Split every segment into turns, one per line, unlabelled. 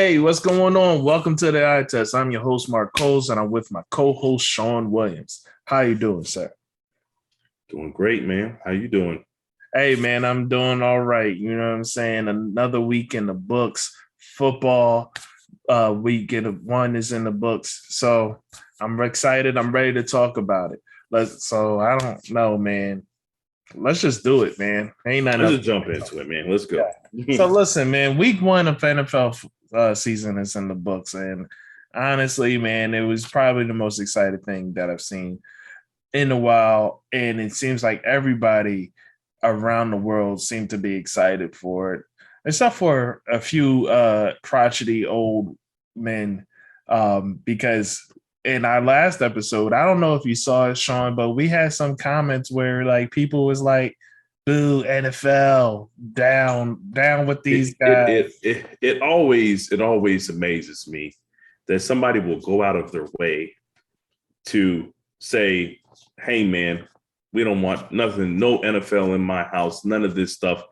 Hey, what's going on? Welcome to the Eye Test. I'm your host, Mark Coles, and I'm with my co-host, Shawn Williams. How you doing, sir?
Doing great, man. How you doing?
Hey, man, I'm doing all right. You know what I'm saying? Another week in the books. Football week one is in the books. So I'm excited. I'm ready to talk about it. So I don't know, man. Let's just do it, man. Ain't nothing
Let's
else.
just jump into it, man. Let's
Yeah.
go.
So listen, man, week one of NFL season is in the books. And honestly, man, it was probably the most exciting thing that I've seen in a while. And it seems like everybody around the world seemed to be excited for it, except for a few crotchety old men. Because in our last episode, I don't know if you saw it, Shawn, but we had some comments where like people was like, boo NFL, down with these
it, it,
guys.
it, it, it always amazes me that somebody will go out of their way to say, hey, man, we don't want nothing, no NFL in my house, none of this stuff.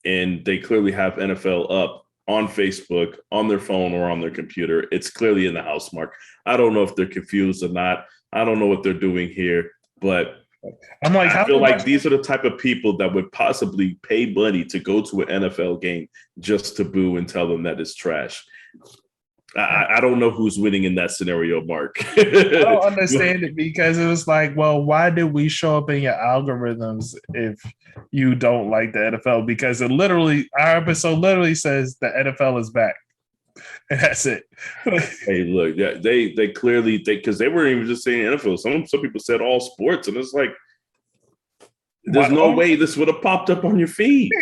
And they clearly have NFL up on Facebook, on their phone, or on their computer. It's clearly in the house, Mark. I don't know if they're confused or not. I don't know what they're doing here, but
I'm like,
I
how
feel
did
like these are the type of people that would possibly pay money to go to an NFL game just to boo and tell them that it's trash. I don't know who's winning in that scenario, Mark.
I don't understand it because it was like, well, why did we show up in your algorithms if you don't like the NFL? Because our episode literally says the NFL is back, and that's it.
Hey, look, yeah, they clearly because they weren't even just saying NFL. Some people said all sports, and it's like there's no way this would have popped up on your feed.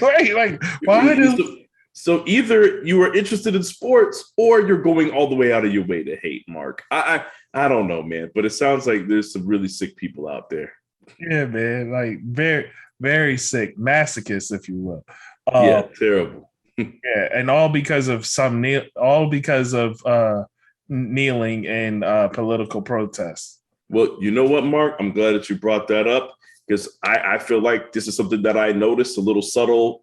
Right? Like, why do?
So either you are interested in sports or you're going all the way out of your way to hate, Mark. I don't know, man, but it sounds like there's some really sick people out there.
Yeah, man, like very, very sick, masochists, if you will.
Yeah, terrible.
Yeah, and all because of kneeling and political protests.
Well, you know what, Mark? I'm glad that you brought that up because I feel like this is something that I noticed, a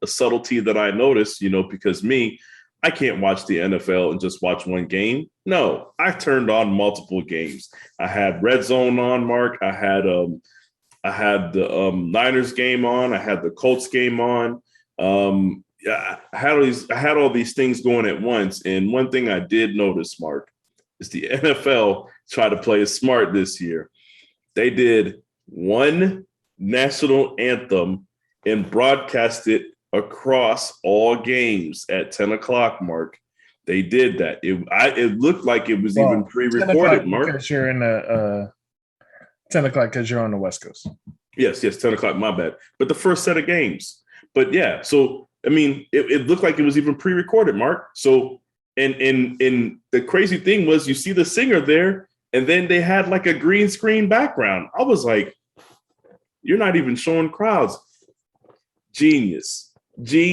subtlety that I noticed, because I can't watch the NFL and just watch one game. No, I turned on multiple games. I had Red Zone on, Mark. I had the Niners game on. I had the Colts game on. Yeah, I had all these things going at once. And one thing I did notice, Mark, is the NFL tried to play it smart this year. They did one national anthem and broadcast it across all games at 10 o'clock, Mark. They did that. It looked like it was even pre-recorded, Mark.
Because you're in the 10 o'clock because you're on the West Coast.
Yes, 10 o'clock, my bad. But the first set of games. But yeah, so I mean, it looked like it was even pre-recorded, Mark. So and the crazy thing was you see the singer there, and then they had like a green screen background. I was like, you're not even showing crowds. Genius. If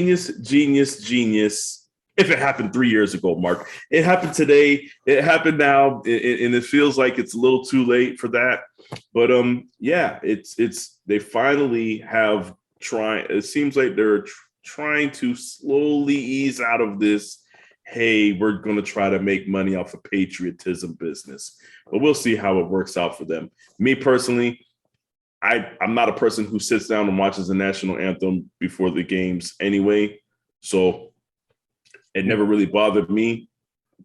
it happened 3 years ago, Mark, it happened today. It happened now, and it feels like it's a little too late for that. But yeah, it's they finally have tried. It seems like they're trying to slowly ease out of this. Hey, we're going to try to make money off of patriotism business, but we'll see how it works out for them. Me personally, I'm not a person who sits down and watches the national anthem before the games anyway. So it never really bothered me,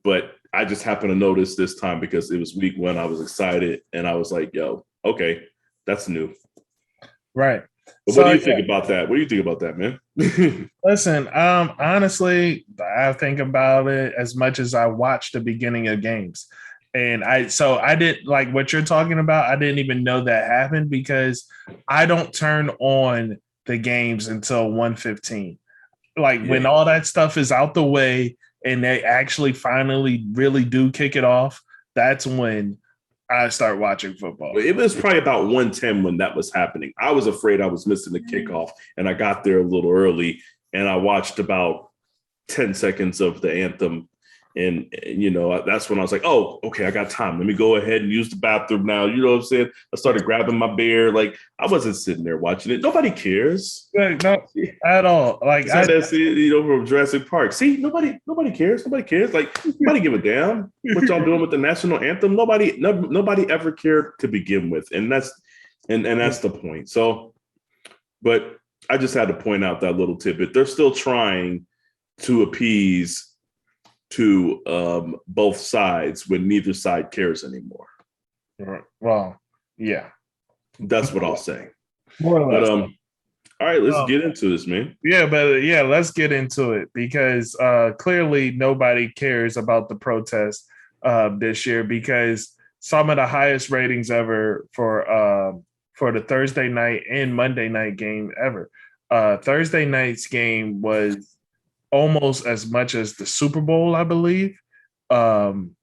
but I just happened to notice this time because it was week one. I was excited and I was like, yo, okay, that's new.
Right.
But what do you think about that? What do you think about that, man?
Listen, honestly, I think about it as much as I watch the beginning of games. And I did like what you're talking about. I didn't even know that happened because I don't turn on the games until 1:15. Like when all that stuff is out the way and they actually finally really do kick it off, that's when I start watching football.
It was probably about 1:10 when that was happening. I was afraid I was missing the kickoff, and I got there a little early, and I watched about 10 seconds of the anthem. And that's when I was like, oh, okay, I got time. Let me go ahead and use the bathroom now. You know what I'm saying? I started grabbing my beer. Like, I wasn't sitting there watching it. Nobody cares.
No, at all. Like
It's like that scene, from Jurassic Park. See, nobody cares. Nobody cares. Like, nobody give a damn what y'all doing with the national anthem. Nobody ever cared to begin with. And that's the point. So, but I just had to point out that little tidbit. They're still trying to appease to both sides when neither side cares anymore.
Well, yeah.
That's what I'll say.
More or less.
But, all right, let's get into this, man.
Yeah, but let's get into it because clearly nobody cares about the protest this year because some of the highest ratings ever for the Thursday night and Monday night game ever. Thursday night's game was almost as much as the Super Bowl, I believe. And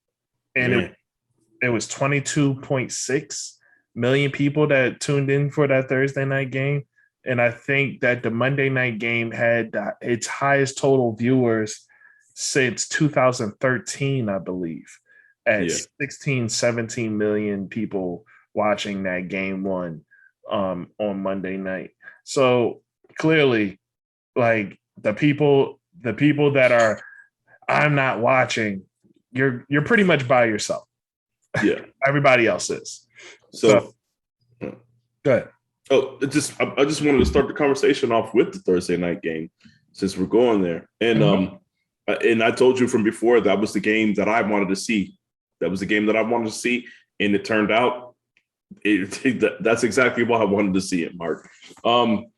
it was 22.6 million people that tuned in for that Thursday night game. And I think that the Monday night game had its highest total viewers since 2013, I believe, at 16, 17 million people watching that game one on Monday night. So clearly, like the people that are, I'm not watching, you're pretty much by yourself.
Yeah.
Everybody else is.
So
go ahead.
Oh, I just wanted to start the conversation off with the Thursday night game since we're going there. And and I told you from before that was the game that I wanted to see. That was the game that I wanted to see. And it turned out that's exactly why I wanted to see it, Mark. And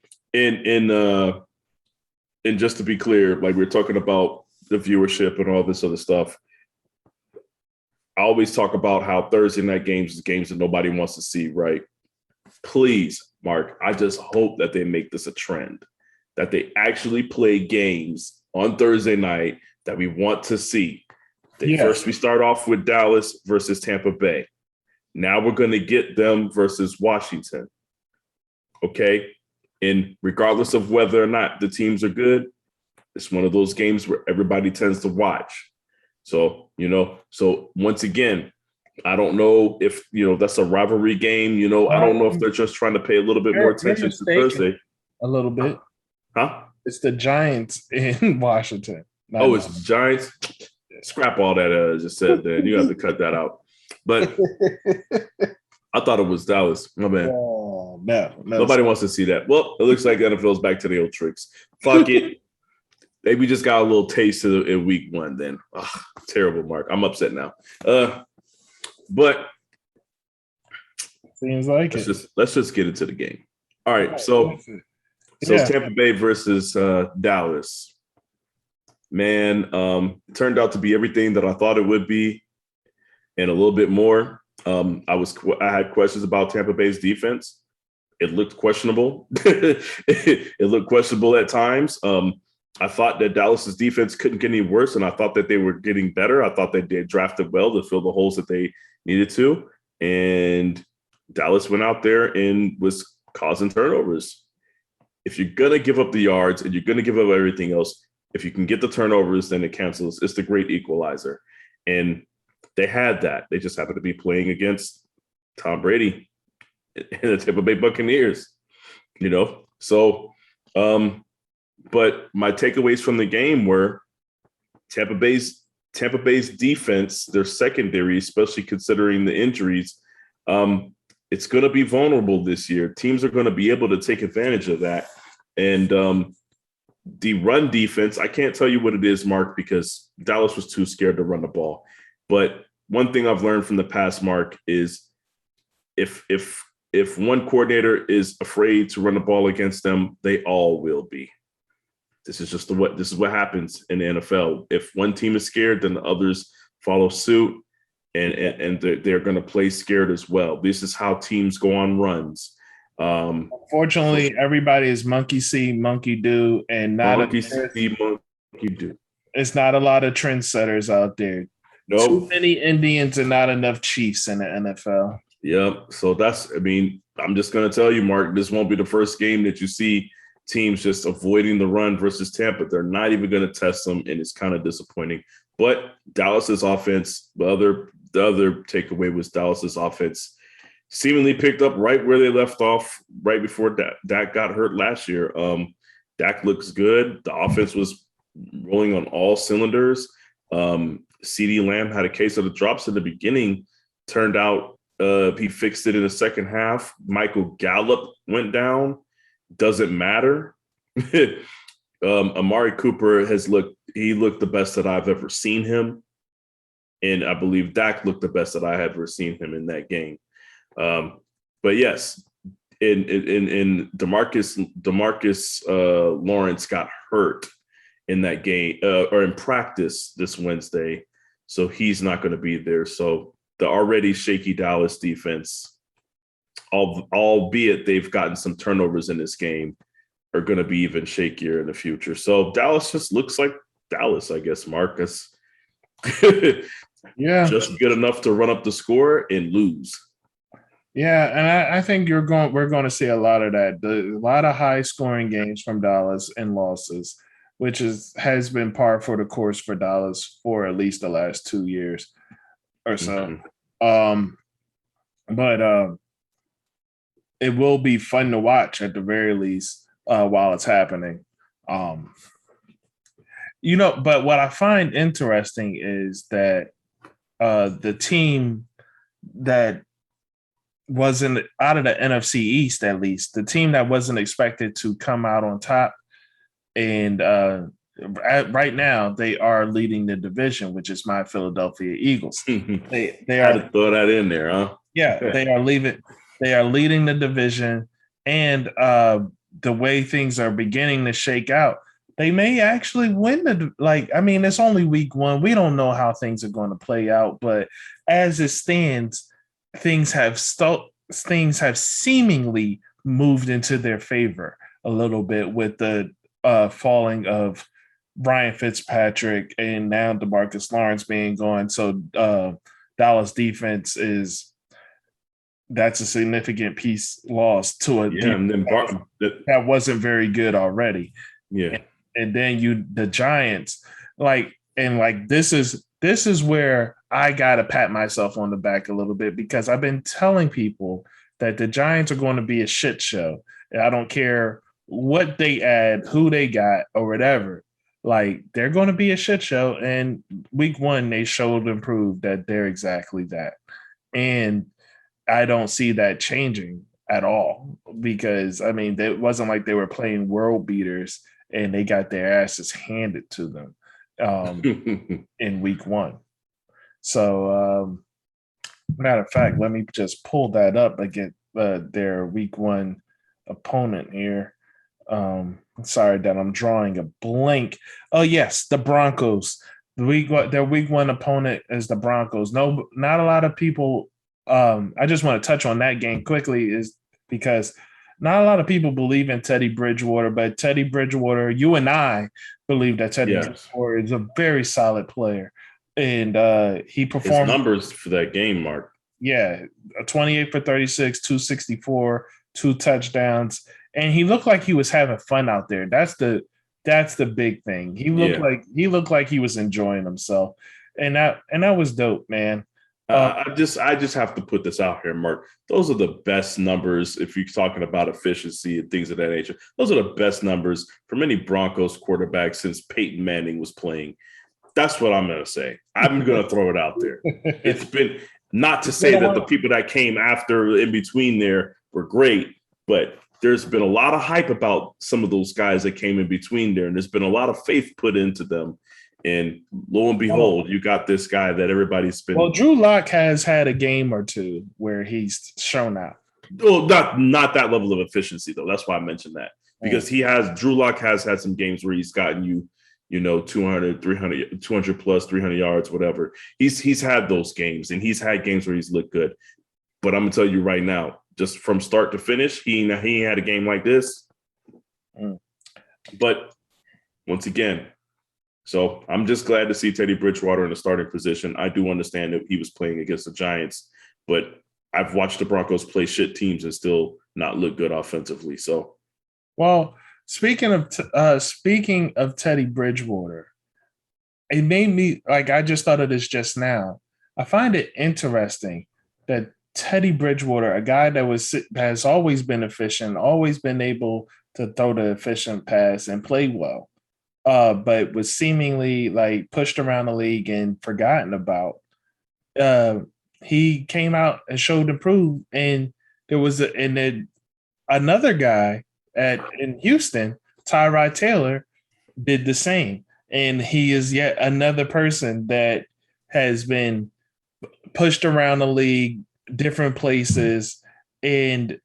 just to be clear, like we're talking about the viewership and all this other stuff. I always talk about how Thursday night games is games that nobody wants to see, right? Please, Mark, I just hope that they make this a trend, that they actually play games on Thursday night that we want to see. First, we start off with Dallas versus Tampa Bay. Now we're going to get them versus Washington. Okay? And regardless of whether or not the teams are good, it's one of those games where everybody tends to watch. So, once again, I don't know if, that's a rivalry game. I don't know if they're just trying to pay a little bit more attention to Thursday.
A little bit.
Huh?
It's the Giants in Washington.
It's the Giants? Scrap all that I just said there. You have to cut that out. But I thought it was Dallas. My man.
Oh, no.
Nobody wants to see that. Well, it looks like NFL's back to the old tricks. Fuck it. Maybe just got a little taste of it in week one then. Terrible, Mark. I'm upset now. But
seems like
let's just get into the game. All right. So it's Tampa Bay versus Dallas. Man, it turned out to be everything that I thought it would be and a little bit more. I had questions about Tampa Bay's defense. It looked questionable. It looked questionable at times. I thought that Dallas's defense couldn't get any worse, and I thought that they were getting better. I thought that they drafted well to fill the holes that they needed to. And Dallas went out there and was causing turnovers. If you're going to give up the yards and you're going to give up everything else, if you can get the turnovers, then it cancels. It's the great equalizer. And they had that. They just happened to be playing against Tom Brady and the Tampa Bay Buccaneers, So, but my takeaways from the game were Tampa Bay's defense, their secondary, especially considering the injuries, it's going to be vulnerable this year. Teams are going to be able to take advantage of that. And the run defense, I can't tell you what it is, Mark, because Dallas was too scared to run the ball. But one thing I've learned from the past, Mark, is if one coordinator is afraid to run the ball against them, they all will be. This is what happens in the NFL. If one team is scared, then the others follow suit, and they're going to play scared as well. This is how teams go on runs.
Unfortunately, everybody is monkey see, monkey do, and not
monkey see, monkey do.
It's not a lot of trendsetters out there.
Nope.
Too many Indians and not enough Chiefs in the NFL.
Yep. So I'm just going to tell you, Mark, this won't be the first game that you see teams just avoiding the run versus Tampa. They're not even going to test them, and it's kind of disappointing. But Dallas's offense, the other takeaway was Dallas's offense seemingly picked up right where they left off right before Dak got hurt last year. Dak looks good. The offense was rolling on all cylinders. CeeDee Lamb had a case of the drops in the beginning. Turned out he fixed it in the second half. Michael Gallup went down. Doesn't matter. Amari Cooper looked the best that I've ever seen him. And I believe Dak looked the best that I had ever seen him in that game. But yes, in Demarcus Lawrence got hurt in that game or in practice this Wednesday, so he's not going to be there. So the already shaky Dallas defense, albeit they've gotten some turnovers in this game, are going to be even shakier in the future. So Dallas just looks like Dallas, I guess, Marcus.
Yeah,
just good enough to run up the score and lose.
Yeah, and I think we're going to see a lot of that. A lot of high scoring games from Dallas and losses, which has been par for the course for Dallas for at least the last 2 years or so. But it will be fun to watch at the very least while it's happening. But what I find interesting is that the team that wasn't out of the NFC East, at least the team that wasn't expected to come out on top. And right now they are leading the division, which is my Philadelphia Eagles. They
had to throw that in there, huh?
Yeah, they are leading the division. And the way things are beginning to shake out, they may actually win it's only week 1. We don't know how things are going to play out, but as it stands, things have seemingly moved into their favor a little bit with the falling of Ryan Fitzpatrick and now DeMarcus Lawrence being gone. So Dallas defense that's a significant piece lost to a defense that wasn't very good already.
Yeah.
And then the Giants, this is where I got to pat myself on the back a little bit, because I've been telling people that the Giants are going to be a shit show. And I don't care what they add, who they got, or whatever. They're going to be a shit show. And week 1, they showed and proved that they're exactly that. And I don't see that changing at all, because, it wasn't like they were playing world beaters and they got their asses handed to them in week 1. So, matter of fact, let me just pull that up again, their week 1 opponent here. Sorry that I'm drawing a blank. Oh, yes, the Broncos. Their week 1 opponent is the Broncos. No, not a lot of people. I just want to touch on that game quickly, is because not a lot of people believe in Teddy Bridgewater, but Teddy Bridgewater, you and I believe that Teddy Bridgewater is a very solid player. And he performed.
His numbers for that game, Mark.
Yeah, 28 for 36, 264, 2 touchdowns. And he looked like he was having fun out there. That's the big thing. He looked like he was enjoying himself. And that was dope, man.
I just have to put this out here, Mark. Those are the best numbers if you're talking about efficiency and things of that nature. Those are the best numbers from any Broncos quarterback since Peyton Manning was playing. That's what I'm going to say. I'm going to throw it out there. It's been, not to say that the people that came after in between there were great, but there's been a lot of hype about some of those guys that came in between there, and there's been a lot of faith put into them. And lo and behold, you got this guy that everybody's been.
Well, Drew Lock has had a game or two where he's shown out.
Well, not that level of efficiency, though. That's why I mentioned that, because Drew Lock has had some games where he's gotten you 200, 300, 200 plus, 300 yards, whatever. He's had those games, and he's had games where he's looked good. But I'm gonna tell you right now, just from start to finish, he ain't had a game like this. But once again. So I'm just glad to see Teddy Bridgewater in the starting position. I do understand that he was playing against the Giants, but I've watched the Broncos play shit teams and still not look good offensively. So,
well, speaking of Teddy Bridgewater, it made me like I just thought of this just now. I find it interesting that Teddy Bridgewater, a guy that has always been efficient, always been able to throw the efficient pass and play well, but was seemingly like pushed around the league and forgotten about. Uh, he came out and showed improved, and and then another guy in Houston, Tyrod Taylor, did the same. And he is yet another person that has been pushed around the league, different places, and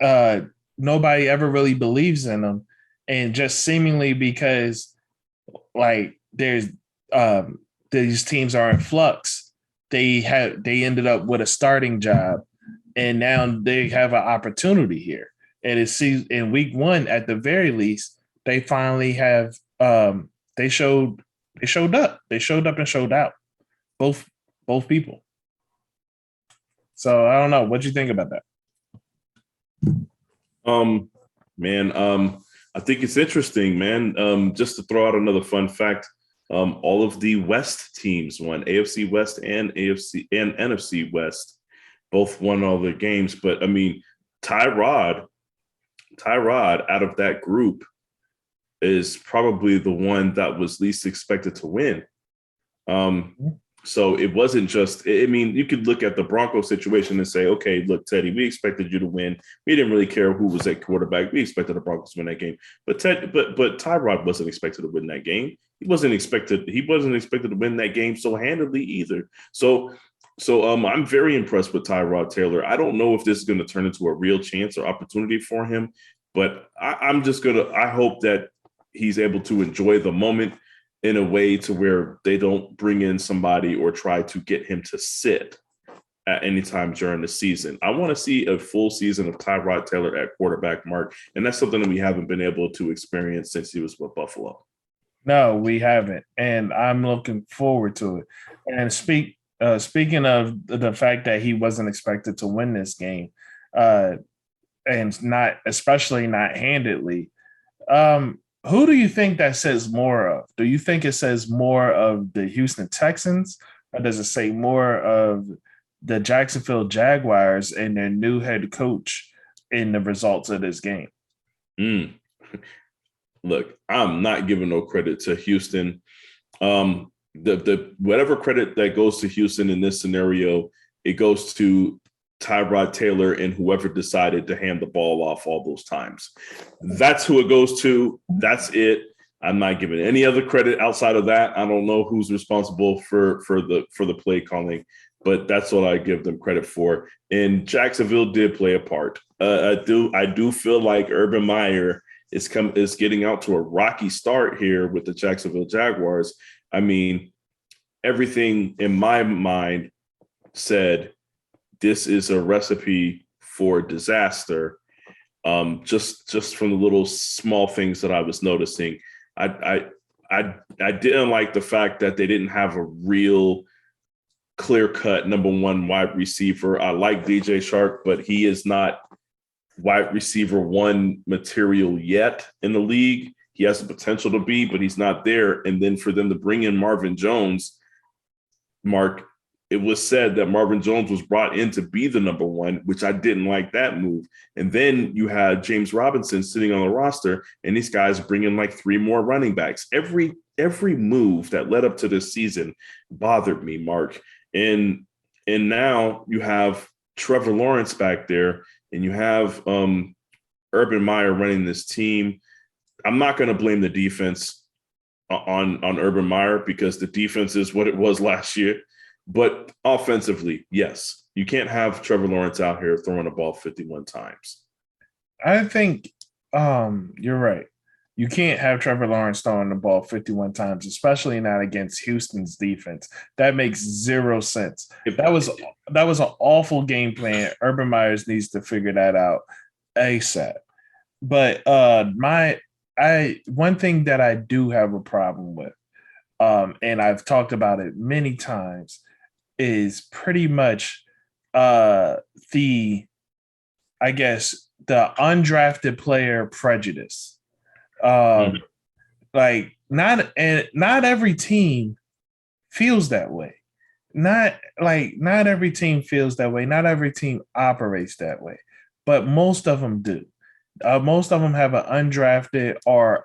uh, nobody ever really believes in him. And just seemingly because like there's these teams are in flux, they ended up with a starting job, and now they have an opportunity here. And it's in week one, at the very least, they finally have they showed they showed up. They showed up and showed out. Both both people. So I don't know. What do you think about that?
Um, man, I think it's interesting, man. Just to throw out another fun fact, all of the West teams won, AFC West and AFC and NFC West, both won all their games. But I mean, Tyrod, Tyrod out of that group is probably the one that was least expected to win. Um, so it wasn't just, I mean, you could look at the Broncos situation and say, okay, look, Teddy, we expected you to win. We didn't really care who was at quarterback. We expected the Broncos to win that game. But Tyrod wasn't expected to win that game. He wasn't expected to win that game so handily either. So I'm very impressed with Tyrod Taylor. I don't know if this is going to turn into a real chance or opportunity for him, but I hope that he's able to enjoy the moment in a way to where they don't bring in somebody or try to get him to sit at any time during the season. I want to see a full season of Tyrod Taylor at quarterback, Mark, and that's something that we haven't been able to experience since he was with Buffalo.
No, we haven't, and I'm looking forward to it. And speaking of the fact that he wasn't expected to win this game, uh, and not especially not handedly, who do you think that says more of? Do you think it says more of the Houston Texans, or does it say more of the Jacksonville Jaguars and their new head coach in the results of this game?
Mm. Look, I'm not giving no credit to Houston. The whatever credit that goes to Houston in this scenario, it goes to Tyrod Taylor and whoever decided to hand the ball off all those times. That's who it goes to. That's it. I'm not giving any other credit outside of that. I don't know who's responsible for the play calling, but that's what I give them credit for. And Jacksonville did play a part. I do feel like Urban Meyer is getting out to a rocky start here with the Jacksonville Jaguars. I mean, everything in my mind said this is a recipe for disaster. Just from the little small things that I was noticing, I didn't like the fact that they didn't have a real clear-cut number one wide receiver. I like DJ Shark, but he is not wide receiver one material yet in the league. He has the potential to be, but he's not there. And then for them to bring in Marvin Jones, Mark, it was said that Marvin Jones was brought in to be the number one, which I didn't like that move. And then you had James Robinson sitting on the roster, and these guys bring in like three more running backs. Every move that led up to this season bothered me, Mark. And now you have Trevor Lawrence back there, and you have Urban Meyer running this team. I'm not going to blame the defense on Urban Meyer because the defense is what it was last year. But offensively, yes, you can't have Trevor Lawrence out here throwing the ball 51 times.
I think you're right. You can't have Trevor Lawrence throwing the ball 51 times, especially not against Houston's defense. That makes zero sense. That was an awful game plan. Urban Myers needs to figure that out ASAP. But one thing that I do have a problem with, and I've talked about it many times, is pretty much the I guess the undrafted player prejudice. Like not every team feels that way. Not every team feels that way. Not every team operates that way, but most of them do. Most of them have an undrafted or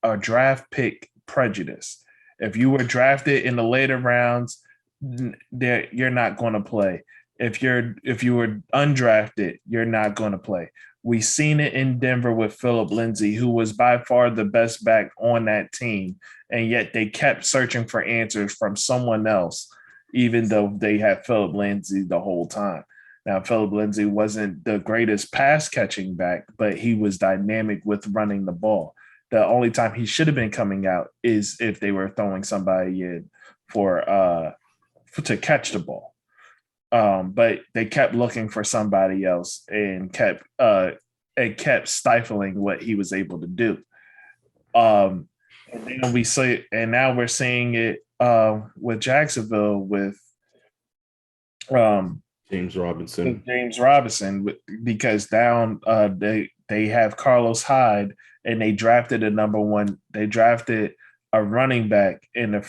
a draft pick prejudice. If you were drafted in the later rounds, you're not going to play. If you were undrafted, you're not going to play. We seen it in Denver with Philip Lindsay, who was by far the best back on that team, and yet they kept searching for answers from someone else, even though they had Philip Lindsay the whole time. Now, Philip Lindsay wasn't the greatest pass catching back, but he was dynamic with running the ball. The only time he should have been coming out is if they were throwing somebody in to catch the ball. But they kept looking for somebody else and kept stifling what he was able to do. And now we're seeing it with Jacksonville with
James
Robinson, because down they have Carlos Hyde, and they drafted a number one. They drafted a running back in the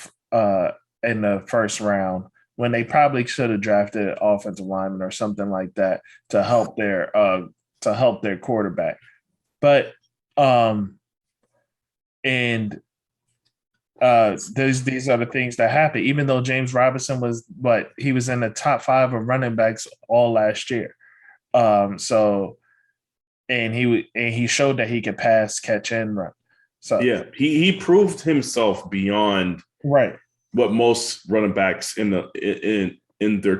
first round when they probably should have drafted an offensive lineman or something like that to help their quarterback. But these are the things that happen. Even though James Robinson he was in the top 5 of running backs all last year. He showed that he could pass, catch, and run. So
yeah, he proved himself beyond
right
what most running backs in their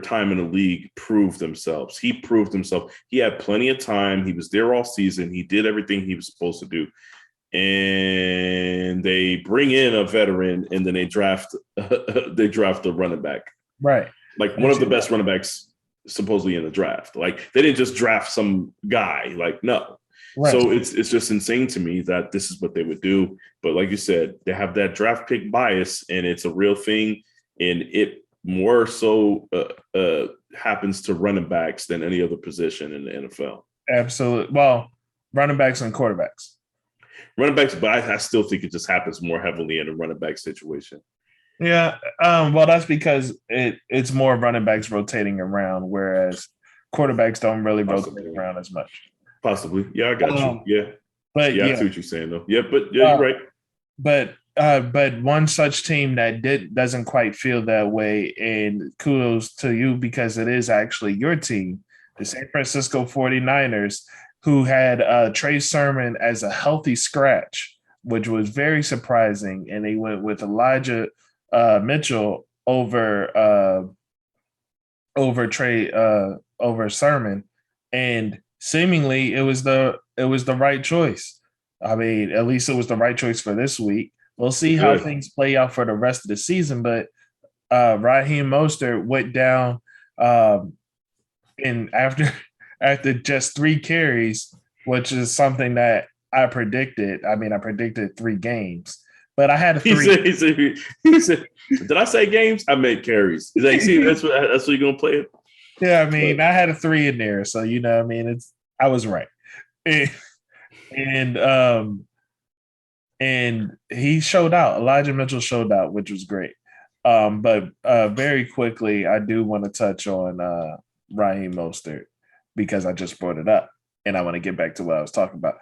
time in the league proved themselves. He proved himself. He had plenty of time. He was there all season. He did everything he was supposed to do. And they bring in a veteran, and then they draft a running back.
Right.
Like one of the best running backs supposedly in the draft. Like they didn't just draft some guy. Like, no. Right. So it's just insane to me that this is what they would do. But like you said, they have that draft pick bias, and it's a real thing. And it more so happens to running backs than any other position in the NFL.
Absolutely. Well, running backs and quarterbacks.
Running backs, but I still think it just happens more heavily in a running back situation.
Yeah. Well, that's because it's more running backs rotating around, whereas quarterbacks don't really rotate around as much.
Possibly. Yeah, I got you. Yeah.
But
I see what you're saying though. Yeah, but yeah, you're right.
But one such team that doesn't quite feel that way, and kudos to you because it is actually your team, the San Francisco 49ers, who had Trey Sermon as a healthy scratch, which was very surprising. And they went with Elijah Mitchell over Sermon, and seemingly it was the right choice. I mean, at least it was the right choice for this week. We'll see how things play out for the rest of the season. But Raheem Mostert went down and after just 3 carries, which is something that I predicted. I mean, I predicted 3 games, but I had a 3.
He said, did I say games? I meant carries. He's like, see, that's what you're gonna play it.
Yeah, I mean, I had a 3 in there, so I mean, I was right, and he showed out. Elijah Mitchell showed out, which was great. But very quickly, I do want to touch on Raheem Mostert because I just brought it up, and I want to get back to what I was talking about.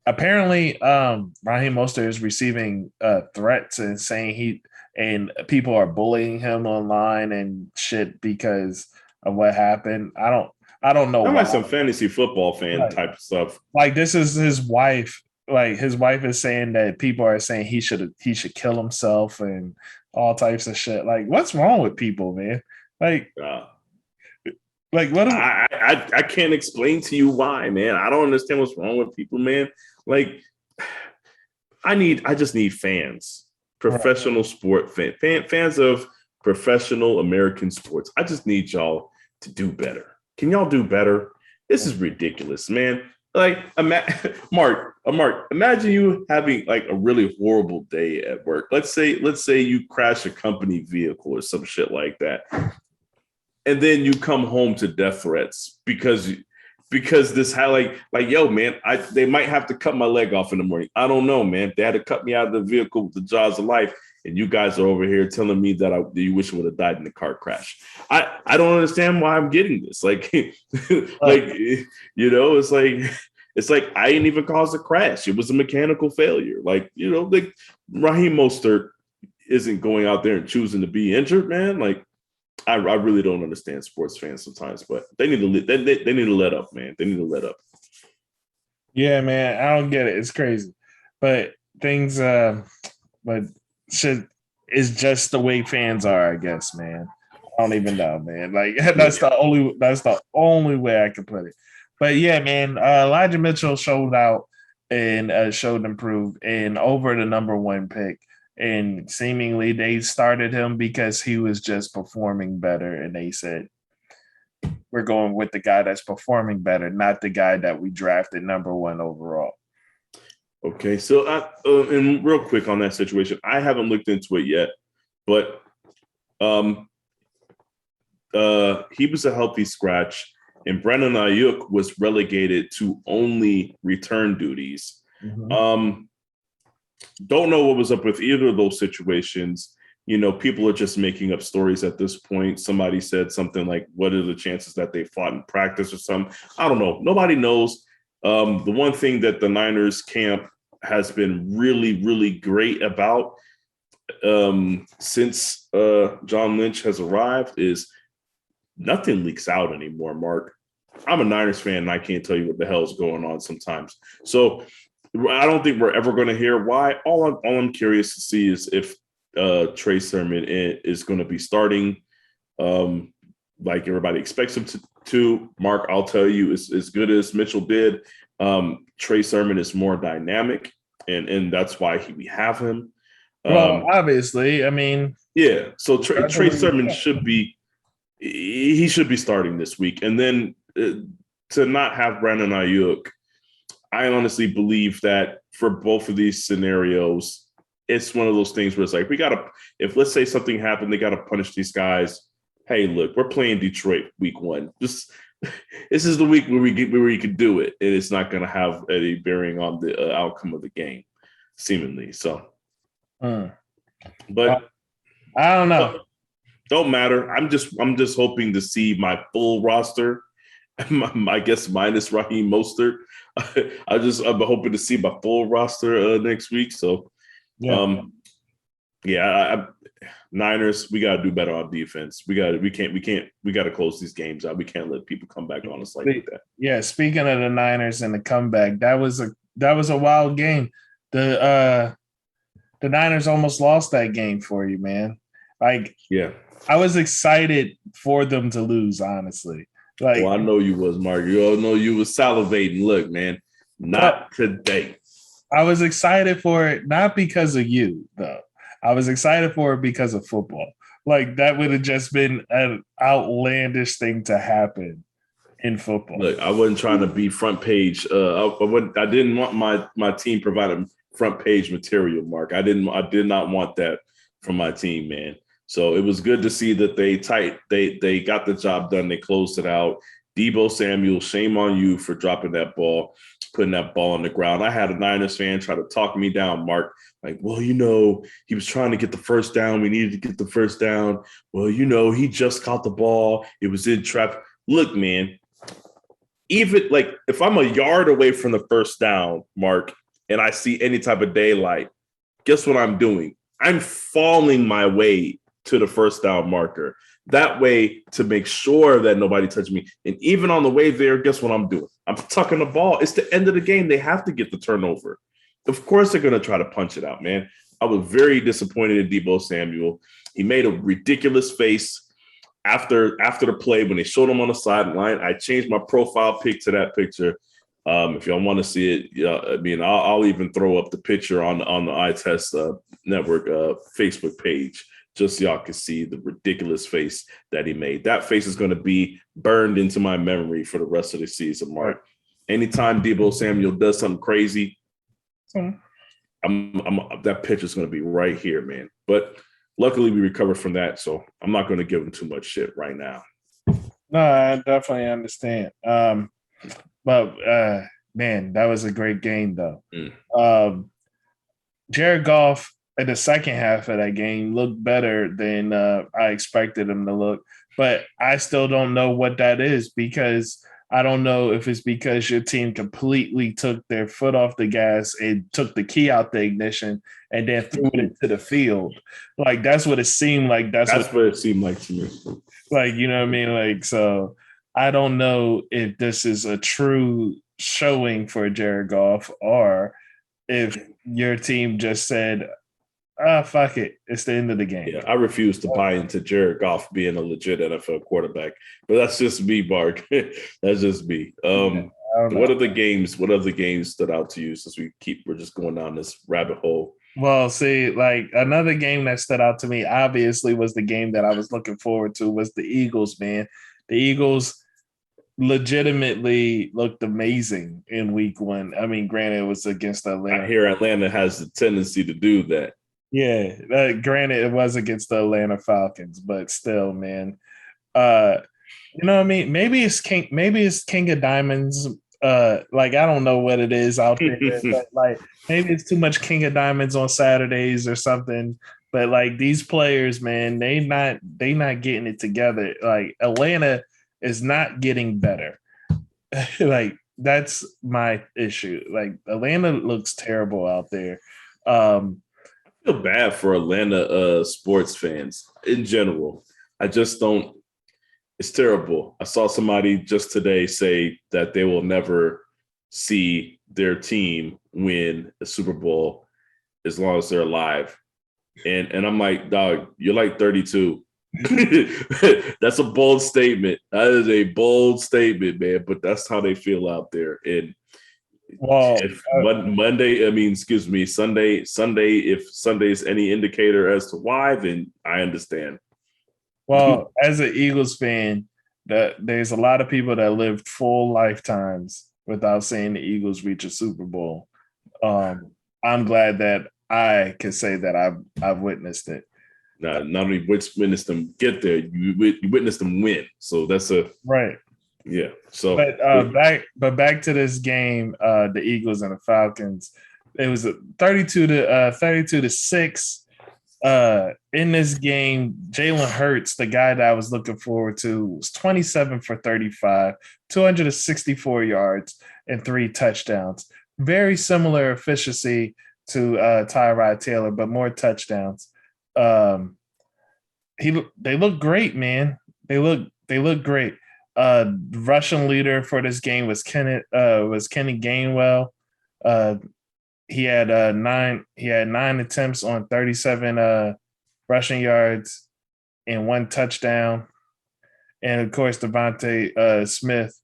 Apparently, Raheem Mostert is receiving threats and saying and people are bullying him online and shit because of what happened. I don't know.
I'm like some fantasy football fan type of stuff.
Like this is his wife. Like his wife is saying that people are saying he should kill himself and all types of shit. Like, what's wrong with people, man? Like what?
I can't explain to you why, man. I don't understand what's wrong with people, man. Like, I just need fans, professional sport fans of professional American sports. I just need y'all to do better. Can y'all do better? This is ridiculous, man. Like, Mark, imagine you having like a really horrible day at work. Let's say you crash a company vehicle or some shit like that. And then you come home to death threats because because this had yo, man, they might have to cut my leg off in the morning. I don't know, man. They had to cut me out of the vehicle with the jaws of life, and you guys are over here telling me that you wish I would have died in the car crash. I don't understand why I'm getting this. Like, it's like I didn't even cause the crash. It was a mechanical failure. Like, like Raheem Mostert isn't going out there and choosing to be injured, man. Like, I really don't understand sports fans sometimes, but they need to they need to let up, man. They need to let up.
Yeah, man, I don't get it. It's crazy, but things, but shit is just the way fans are, I guess, man. I don't even know, man. Like that's the only way I can put it. But yeah, man, Elijah Mitchell showed out and showed improved and over the number one pick. And seemingly they started him because he was just performing better. And they said, we're going with the guy that's performing better, not the guy that we drafted number one overall.
Okay, so and real quick on that situation, I haven't looked into it yet, but he was a healthy scratch, and Brandon Ayuk was relegated to only return duties. Mm-hmm. Don't know what was up with either of those situations. People are just making up stories at this point. Somebody said something like, what are the chances that they fought in practice or something? I don't know. Nobody knows. The one thing that the Niners camp has been really, really great about since John Lynch has arrived is nothing leaks out anymore, Mark. I'm a Niners fan, and I can't tell you what the hell is going on sometimes. So I don't think we're ever going to hear why. All I'm curious to see is if Trey Sermon is going to be starting like everybody expects him to. Mark, I'll tell you, as good as Mitchell did, Trey Sermon is more dynamic, and that's why we have him.
Well, obviously, I mean,
yeah. So Trey Sermon should be starting this week, and then to not have Brandon Ayuk, I honestly believe that for both of these scenarios, it's one of those things where it's like, if let's say something happened, they got to punish these guys. Hey, look, we're playing Detroit week 1. This is the week where we could do it, and it's not going to have any bearing on the outcome of the game, seemingly. So, but
I don't know.
Don't matter. I'm just hoping to see my full roster. I guess minus Raheem Mostert. I'm hoping to see my full roster next week. So, Niners, we got to do better on defense. We got to close these games out. We can't let people come back on us like that.
Yeah, speaking of the Niners and the comeback, that was a wild game. The Niners almost lost that game for you, man. Like, yeah, I was excited for them to lose, honestly. Like,
well, I know you was, Mark. You all know you was salivating. Look, man, not today.
I was excited for it, not because of you, though. I was excited for it because of football. Like, that would have just been an outlandish thing to happen in football.
Look, I wasn't trying to be front page. I didn't want my team providing front page material, Mark. I did not want that from my team, man. So it was good to see that they got the job done. They closed it out. Deebo Samuel, shame on you for dropping that ball, putting that ball on the ground. I had a Niners fan try to talk me down, Mark. Like, well, he was trying to get the first down. We needed to get the first down. Well, he just caught the ball. It was in trap. Look, man, even like if I'm a yard away from the first down, Mark, and I see any type of daylight, guess what I'm doing? I'm falling my way to the first down marker. That way to make sure that nobody touched me. And even on the way there, guess what I'm doing? I'm tucking the ball. It's the end of the game. They have to get the turnover. Of course they're going to try to punch it out, man. I was very disappointed in Deebo Samuel. He made a ridiculous face after the play when they showed him on the sideline. I changed my profile pic to that picture. If y'all want to see it, I'll even throw up the picture on the Eye Test Network Facebook page, just so y'all can see the ridiculous face that he made. That face is going to be burned into my memory for the rest of the season, Mark. Anytime Deebo Samuel does something crazy, that picture's going to be right here, man. But luckily we recovered from that, so I'm not going to give him too much shit right now.
No, I definitely understand. But man, that was a great game though.
Mm.
Um, Jared Goff in the second half of that game looked better than I expected him to look, but I still don't know what that is because I don't know if it's because your team completely took their foot off the gas and took the key out the ignition and then threw it into the field. Like that's what it seemed like.
That's what it seemed like to me.
Like, you know what I mean? Like, so I don't know if this is a true showing for Jared Goff or if your team just said, fuck it. It's the end of the game.
Yeah, I refuse to buy into Jared Goff being a legit NFL quarterback, but that's just me, Mark. That's just me. What other games? What other games stood out to you since we're just going down this rabbit hole?
Well, see, like another game that stood out to me, obviously, was the game that I was looking forward to was the Eagles, man. The Eagles legitimately looked amazing in week one. I mean, granted, it was against Atlanta.
I hear Atlanta has the tendency to do that.
Yeah, granted, it was against the Atlanta Falcons, but still, man. Uh, you know what I mean? Maybe it's King of Diamonds. Like I don't know what it is out there, but like maybe it's too much King of Diamonds on Saturdays or something. But like these players, man, they not getting it together. Like Atlanta is not getting better. Like that's my issue. Like Atlanta looks terrible out there.
I feel bad for Atlanta sports fans in general. I just don't. It's terrible. I saw somebody just today say that they will never see their team win a Super Bowl as long as they're alive. And I'm like, dog, you're like 32. That's a bold statement. That is a bold statement, man. But that's how they feel out there. And
Well,
if Monday, I mean, excuse me, Sunday, if Sunday is any indicator as to why, then I understand.
well, as an Eagles fan, there's a lot of people that lived full lifetimes without seeing the Eagles reach a Super Bowl. Um, I'm glad that I can say that I've witnessed it.
Not only witnessed them get there, you witnessed them win. So that's
Right.
yeah. So
back to this game, the Eagles and the Falcons. It was a 32 to 6. In this game, Jalen Hurts, the guy that I was looking forward to, was 27 for 35, 264 yards, and 3 touchdowns. Very similar efficiency to Tyrod Taylor, but more touchdowns. Um, they look great, man. They look great. Russian leader for this game was Kenny Gainwell. Uh, he had nine attempts on 37 rushing yards and 1 touchdown. And of course, Devontae Smith,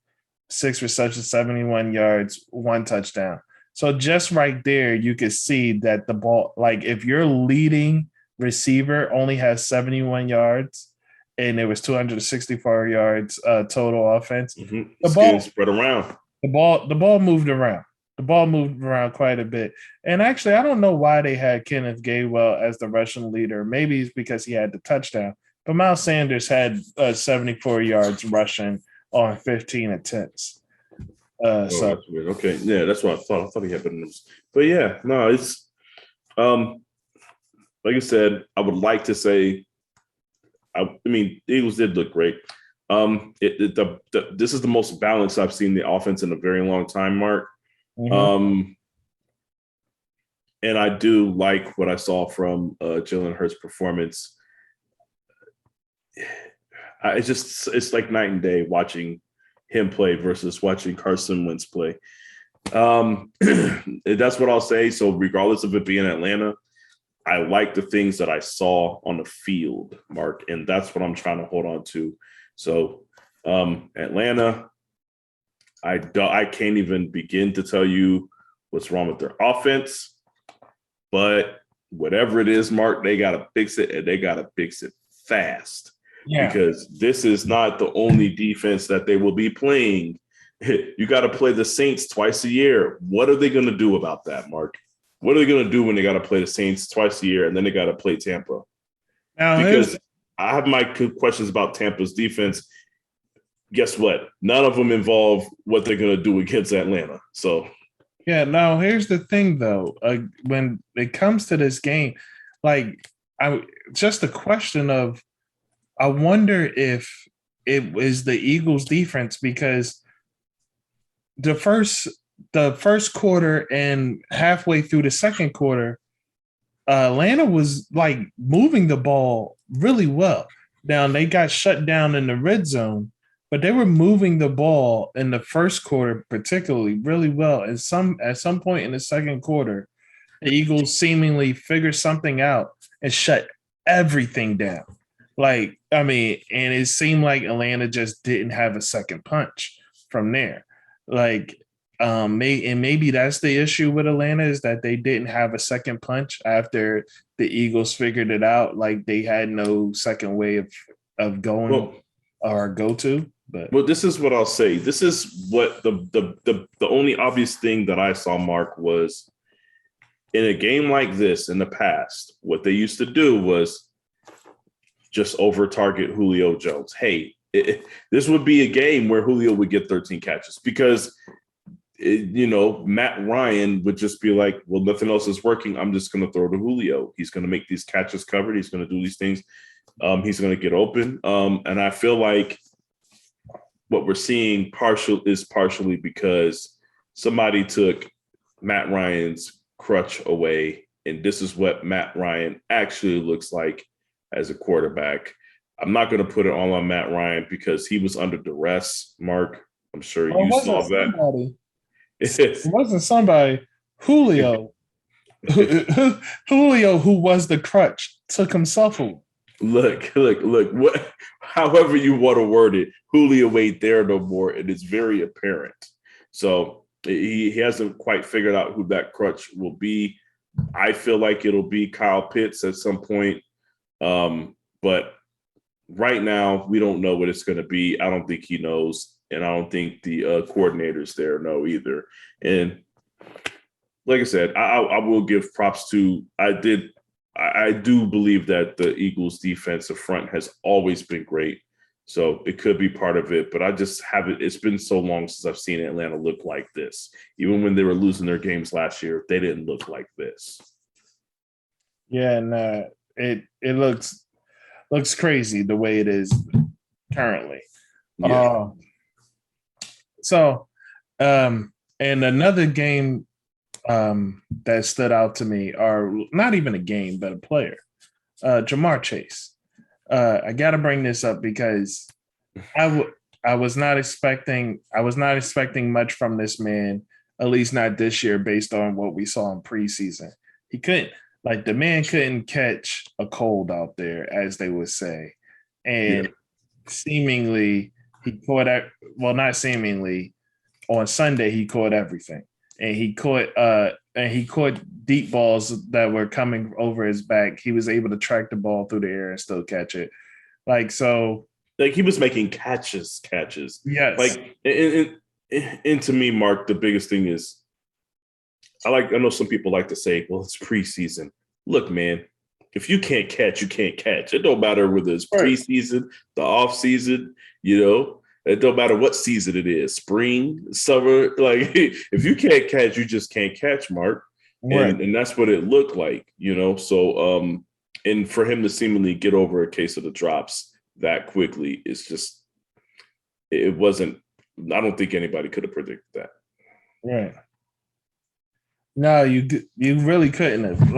6 receptions, 71 yards, 1 touchdown. So just right there, you could see that the ball, like if your leading receiver only has 71 yards and there was 264 yards total offense,
the ball spread around.
The ball moved around. The ball moved around quite a bit. And actually, I don't know why they had Kenneth Gainwell as the Russian leader. Maybe it's because he had the touchdown. But Miles Sanders had 74 yards rushing on 15 attempts.
That's weird. Okay, yeah, that's what I thought. I thought he had better numbers. But yeah, no, it's like I said, I would like to say, I mean, the Eagles did look great. This is the most balanced I've seen the offense in a very long time, Mark. Mm-hmm. And I do like what I saw from Jalen Hurts' performance. It's like night and day watching him play versus watching Carson Wentz play. That's what I'll say. So regardless of it being Atlanta, I like the things that I saw on the field, Mark, and that's what I'm trying to hold on to. So Atlanta, I can't even begin to tell you what's wrong with their offense, but whatever it is, Mark, they got to fix it, and they got to fix it fast. Yeah. Because this is not the only defense that they will be playing. You got to play the Saints twice a year. What are they going to do about that, Mark? What are they going to do when they got to play the Saints twice a year and then they got to play Tampa? Now, because I have my questions about Tampa's defense. guess what? None of them involve what they're going to do against Atlanta. So,
Yeah, no, here's the thing though. When it comes to this game, like I just a question of I wonder if it was the Eagles defense because the first the first quarter and halfway through the second quarter, Atlanta was like moving the ball really well. Now they got shut down in the red zone, but they were moving the ball in the first quarter, particularly really well. And at some point in the second quarter, the Eagles seemingly figured something out and shut everything down. Like, I mean, and it seemed like Atlanta just didn't have a second punch from there. Like, maybe that's the issue with Atlanta is that they didn't have a second punch after the Eagles figured it out. Like they had no second way of going
well,
or go to. But
well, this is what I'll say. This is what the only obvious thing that I saw, Mark, was in a game like this in the past, what they used to do was just over target Julio Jones. Hey, this would be a game where Julio would get 13 catches because Matt Ryan would just be like, well, nothing else is working. I'm just going to throw to Julio. He's going to make these catches covered. He's going to do these things. He's going to get open. And I feel like what we're seeing partially because somebody took Matt Ryan's crutch away. And this is what Matt Ryan actually looks like as a quarterback. I'm not going to put it all on Matt Ryan because he was under duress, Mark. I'm sure you saw that.
It wasn't somebody. Julio, Julio, who was the crutch, took himself away.
Look. What, however you want to word it, Julio ain't there no more, and it's very apparent. So he hasn't quite figured out who that crutch will be. I feel like it'll be Kyle Pitts at some point, but right now we don't know what it's going to be. I don't think he knows. And I don't think the coordinators there know either. And like I said, I will give props to. I do believe that the Eagles' defensive front has always been great. So it could be part of it, but I just haven't. It's been so long since I've seen Atlanta look like this. Even when they were losing their games last year, they didn't look like this.
Yeah, and it looks crazy the way it is currently.
Yeah.
So, and another game that stood out to me, or not even a game, but a player, Jamar Chase. I got to bring this up because I was not expecting much from this man, at least not this year, based on what we saw in preseason. He couldn't, like, the man couldn't catch a cold out there, as they would say, and seemingly he caught that. Well, not seemingly. On Sunday, he caught everything, and he caught deep balls that were coming over his back. He was able to track the ball through the air and still catch it. Like
he was making catches.
Yes.
Like, and to me, Mark, the biggest thing is, I know some people like to say, well, it's preseason. Look, man, if you can't catch, you can't catch. It don't matter whether it's preseason, the off season, It don't matter what season it is, spring, summer. Like, if you can't catch, you just can't catch, Mark. Right. And that's what it looked like, So, and for him to seemingly get over a case of the drops that quickly is just, it wasn't, I don't think anybody could have predicted that.
Right. No, you really couldn't have.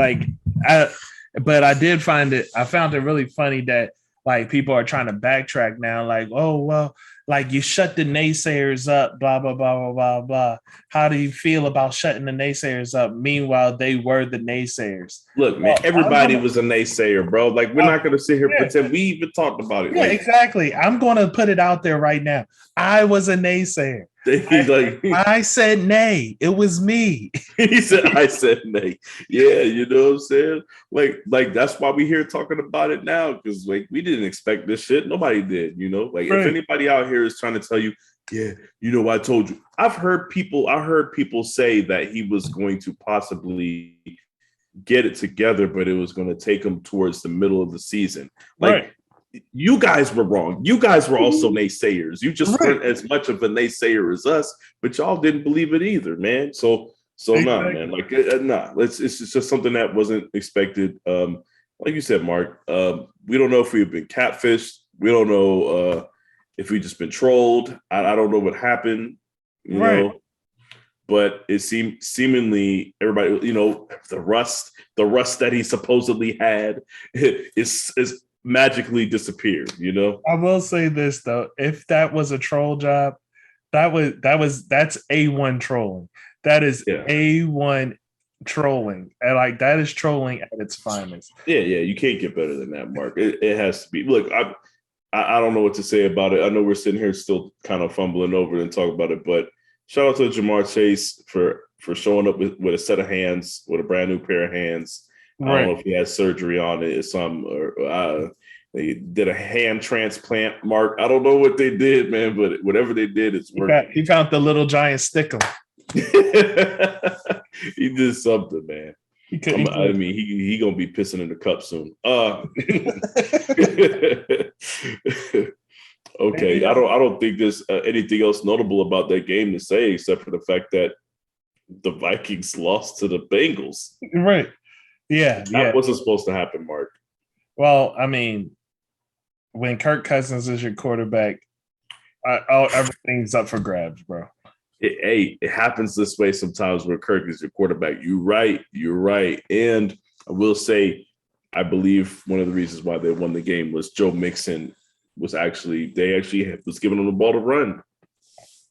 But I found it really funny that, like, people are trying to backtrack now, like, oh, well, like, you shut the naysayers up, blah, blah, blah, blah, blah, blah. How do you feel about shutting the naysayers up? Meanwhile, they were the naysayers.
Look, man, everybody was a naysayer, bro. Like, we're not going to sit here and pretend we even talked about it.
Yeah, exactly. I'm going to put it out there right now. I was a naysayer. I said nay. It was me.
He said, I said nay. Yeah, you know what I'm saying? Like that's why we're here talking about it now, because, like, we didn't expect this shit. Nobody did, Like, right. If anybody out here is trying to tell you, yeah, I told you. I heard people say that he was going to possibly get it together, but it was going to take him towards the middle of the season. Like, right. you guys were wrong. You guys were also naysayers. You just weren't as much of a naysayer as us, but y'all didn't believe it either, man. So exactly. Nah, man. Like, nah. It's just something that wasn't expected. Like you said, Mark. We don't know if we've been catfished. We don't know if we just been trolled. I don't know what happened. You know, but it seemingly everybody. You know, the rust that he supposedly had is magically disappeared. You know.
I will say this though: if that was a troll job, that's A1 trolling. That is A1 trolling, and like that is trolling at its finest.
Yeah, you can't get better than that, Mark. It has to be. Look, I don't know what to say about it. I know we're sitting here still kind of fumbling over it and talking about it, but shout out to Jamar Chase for showing up with a set of hands, with a brand new pair of hands. Right. I don't know if he had surgery on it or they did a hand transplant, Mark. I don't know what they did, man, but whatever they did, it's working.
He found the little giant stick'em.
He did something, man. He gonna be pissing in the cup soon. Okay, I don't think there's anything else notable about that game to say except for the fact that the Vikings lost to the Bengals.
Right. Yeah.
That wasn't supposed to happen, Mark.
Well, I mean, when Kirk Cousins is your quarterback, everything's up for grabs, bro.
It happens this way sometimes where Kirk is your quarterback. You're right. And I will say, I believe one of the reasons why they won the game was Joe Mixon was actually giving them the ball to run.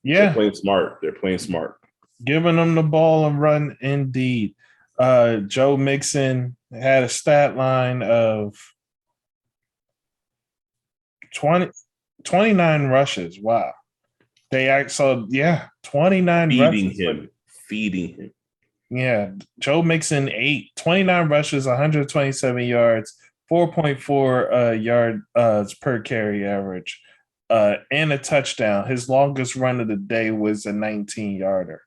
Yeah. They're playing smart.
Giving them the ball and run, indeed. Joe Mixon had a stat line of 29 rushes. Wow. 29
feeding him.
Yeah, Joe Mixon 29 rushes, 127 yards, 4.4 yards per carry average, and a touchdown. His longest run of the day was a 19-yarder.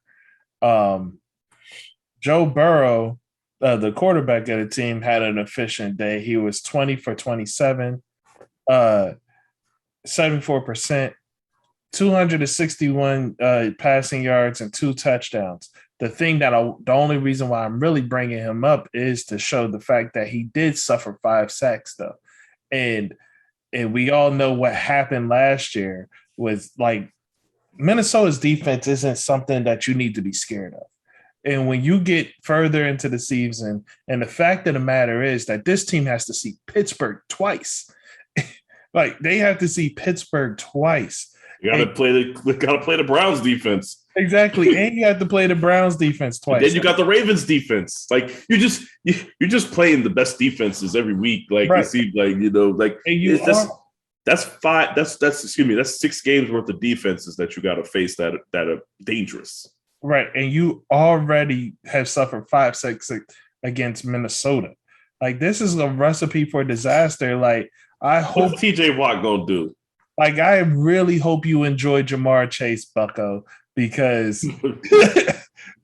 Joe Burrow, the quarterback of the team, had an efficient day. He was 20 for 27, 74%. 261 passing yards and 2 touchdowns. The only reason why I'm really bringing him up is to show the fact that he did suffer 5 sacks though. And we all know what happened last year with like Minnesota's defense isn't something that you need to be scared of. And when you get further into the season, and the fact of the matter is that this team has to see Pittsburgh twice. Like they have to see Pittsburgh twice.
You gotta play the Browns defense.
Exactly. And you have to play the Browns defense twice.
And then you got the Ravens defense. Like you're just playing the best defenses every week. Like right. It seems like, you know, like that's 6 games worth of defenses that you gotta face that are dangerous.
Right. And you already have suffered 5 sacks against Minnesota. Like this is a recipe for disaster. Like I hope
what's TJ Watt gonna do?
Like, I really hope you enjoy Jamar Chase, Bucko, because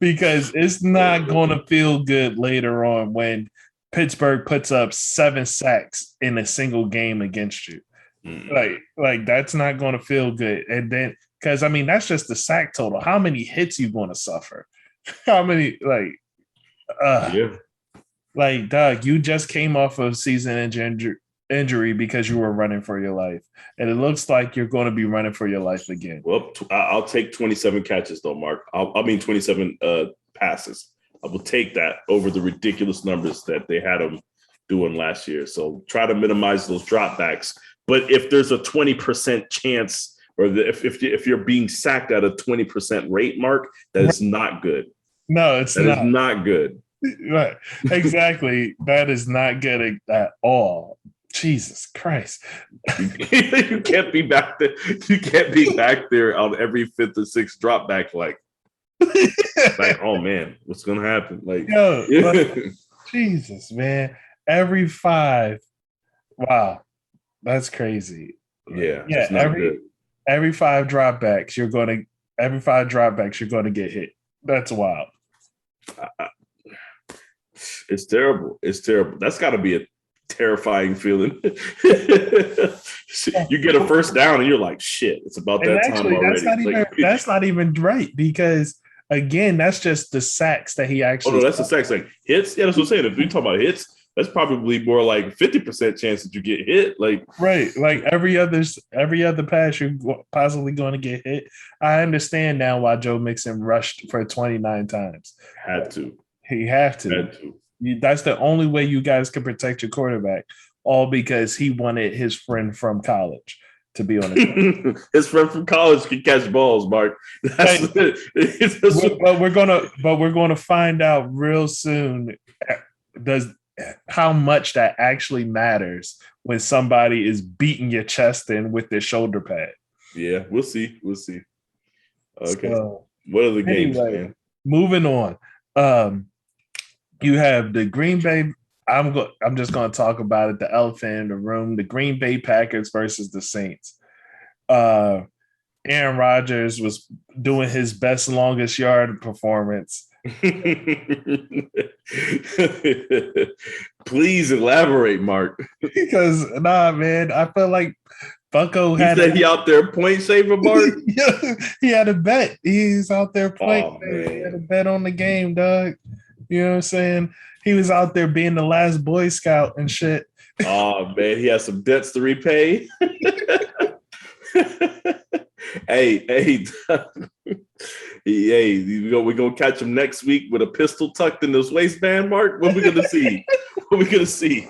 it's not going to feel good later on when Pittsburgh puts up 7 sacks in a single game against you. Like that's not going to feel good. And then, because, I mean, that's just the sack total. How many hits you going to suffer? How many, like, Doug, you just came off of season-ending injury because you were running for your life, and it looks like you're going to be running for your life again.
Well, I'll take 27 catches though, Mark. I mean 27 passes. I will take that over the ridiculous numbers that they had them doing last year. So try to minimize those dropbacks. But if there's a 20% chance, or if you're being sacked at a 20% rate, Mark, that is not good.
No, that
is not good.
Right, exactly. That is not good at all. Jesus Christ.
You can't be back there. You can't be back there on every 5th or 6th drop back like, oh man, what's gonna happen? Like,
Jesus, man. Every 5. Wow. That's crazy.
Yeah.
Every 5 dropbacks, you're gonna get hit. That's wild.
It's terrible. That's gotta be terrifying feeling. You get a first down and you're like, shit, it's about
And
that time
actually,
already.
that's not even right because again, that's just the sacks that he
Oh
actually.
no, that's the sacks. Like hits. Yeah, that's what I'm saying. If we talk about hits, that's probably more like 50% chance that you get hit. Like
Right, like every other pass you're possibly going to get hit. I understand now why Joe Mixon rushed for 29 times.
had to,
He have to.
had to.
That's the only way you guys can protect your quarterback. All because he wanted his friend from college to be on it.
His friend from college can catch balls, Mark. That's
but we're gonna find out real soon. Does how much that actually matters when somebody is beating your chest in with their shoulder pad.
Yeah, we'll see. We'll see. Okay.
So,
what are the games,
anyway,
man?
moving on. You have the Green Bay. I'm just going to talk about it. The elephant in the room: the Green Bay Packers versus the Saints. Aaron Rodgers was doing his best longest yard performance.
Please elaborate, Mark.
Because man, I feel like Bucko
said he out there point saver, Mark.
Yeah, he had a bet. He's out there playing.
Oh, man.
He had a bet on the game, dog. You know what I'm saying? He was out there being the last Boy Scout and shit.
Oh man, he has some debts to repay. hey, we're gonna catch him next week with a pistol tucked in his waistband, Mark. What are we gonna see? What are we gonna see?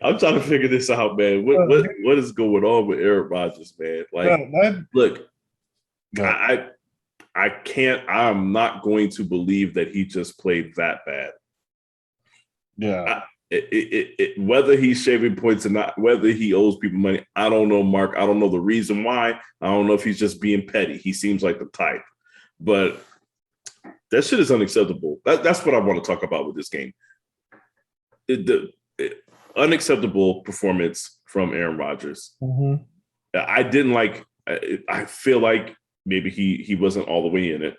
I'm trying to figure this out, man. What is going on with Aaron Rodgers, man? Like, look, I can't. I'm not going to believe that he just played that bad.
Yeah.
Whether he's shaving points or not, whether he owes people money, I don't know, Mark. I don't know the reason why. I don't know if he's just being petty. He seems like the type, but that shit is unacceptable. That's what I want to talk about with this game. Unacceptable performance from Aaron Rodgers.
Mm-hmm.
I didn't like. I feel like maybe he wasn't all the way in it,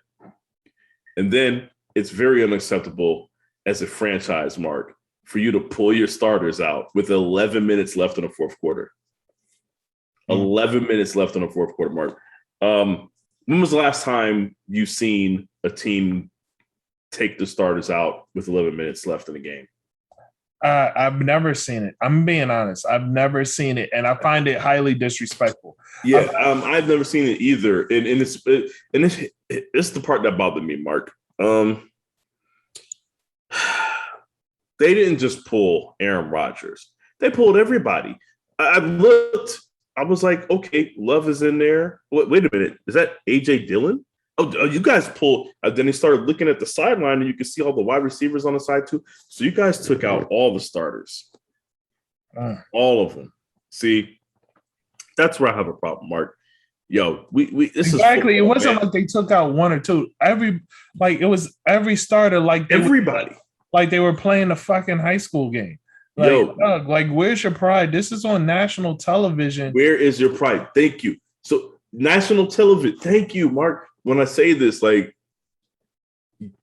and then it's very unacceptable as a franchise, Mark, for you to pull your starters out with 11 minutes left in the fourth quarter. 11 minutes left in the fourth quarter, Mark. When was the last time you've seen a team take the starters out with 11 minutes left in the game?
I've never seen it. I'm being honest. I've never seen it, and I find it highly disrespectful.
Yeah, I've never seen it either, and it's the part that bothered me, Mark. They didn't just pull Aaron Rodgers. They pulled everybody. I looked. I was like, okay, Love is in there. Wait a minute. Is that A.J. Dillon? Oh, you guys pulled. Then he started looking at the sideline, and you could see all the wide receivers on the side too. So you guys took out all the starters. All of them. See, that's where I have a problem, Mark. Yo, this
exactly.
is football,
it wasn't
man.
like they took out one or two. It was every starter. Like
everybody.
Like they were playing a fucking high school game. Like, Doug, where's your pride? This is on national television.
Where is your pride? Thank you. So national television. Thank you, Mark. When I say this, like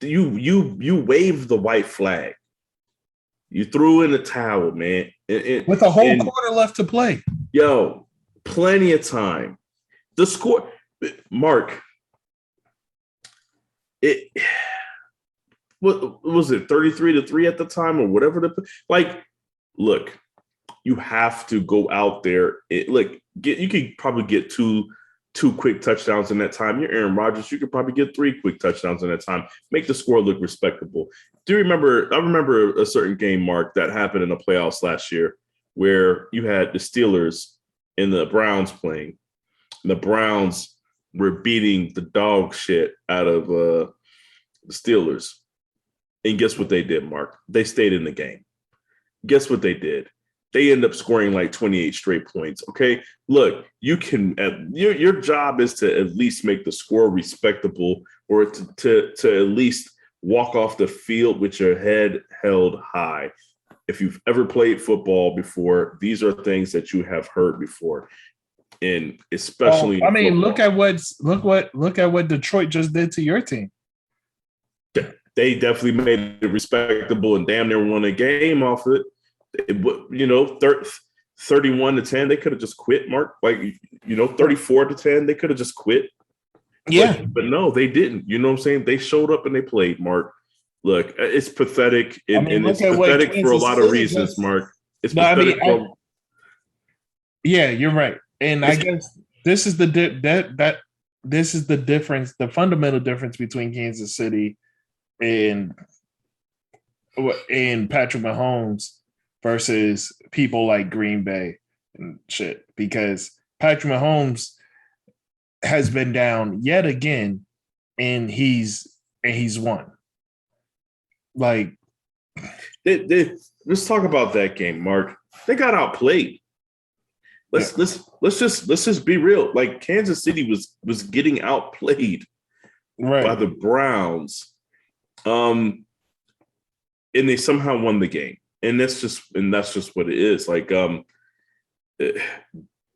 you waved the white flag. You threw in the towel, man.
With a whole quarter left to play.
Yo, plenty of time. The score, Mark. What was it, 33-3 at the time or whatever? Look, you have to go out there. You could probably get two quick touchdowns in that time. You're Aaron Rodgers. You could probably get 3 quick touchdowns in that time. Make the score look respectable. I remember a certain game, Mark, that happened in the playoffs last year where you had the Steelers and the Browns playing. And the Browns were beating the dog shit out of the Steelers. And guess what they did, Mark? They stayed in the game. Guess what they did? They end up scoring like 28 straight points. Okay, look, you can. Your job is to at least make the score respectable, or to at least walk off the field with your head held high. If you've ever played football before, these are things that you have heard before, and especially.
Look at what Detroit just did to your team.
they definitely made it respectable and damn near won a game off it. 31-10, they could have just quit, Mark. 34-10, they could have just quit.
Yeah.
But no, they didn't. You know what I'm saying? They showed up and they played, Mark. Look, it's pathetic, and
Look
it's
at what
pathetic for a
Kansas
lot of
City
reasons,
just.
Mark. It's
No,
pathetic for.
Yeah, you're right, and I guess this is the this is the difference, the fundamental difference between Kansas City and Patrick Mahomes versus people like Green Bay and shit. Because Patrick Mahomes has been down yet again, and he's won. Like,
let's talk about that game, Mark. They got outplayed. Let's just be real. Like, Kansas City was getting outplayed by the Browns, and they somehow won the game. And that's just what it is. Like,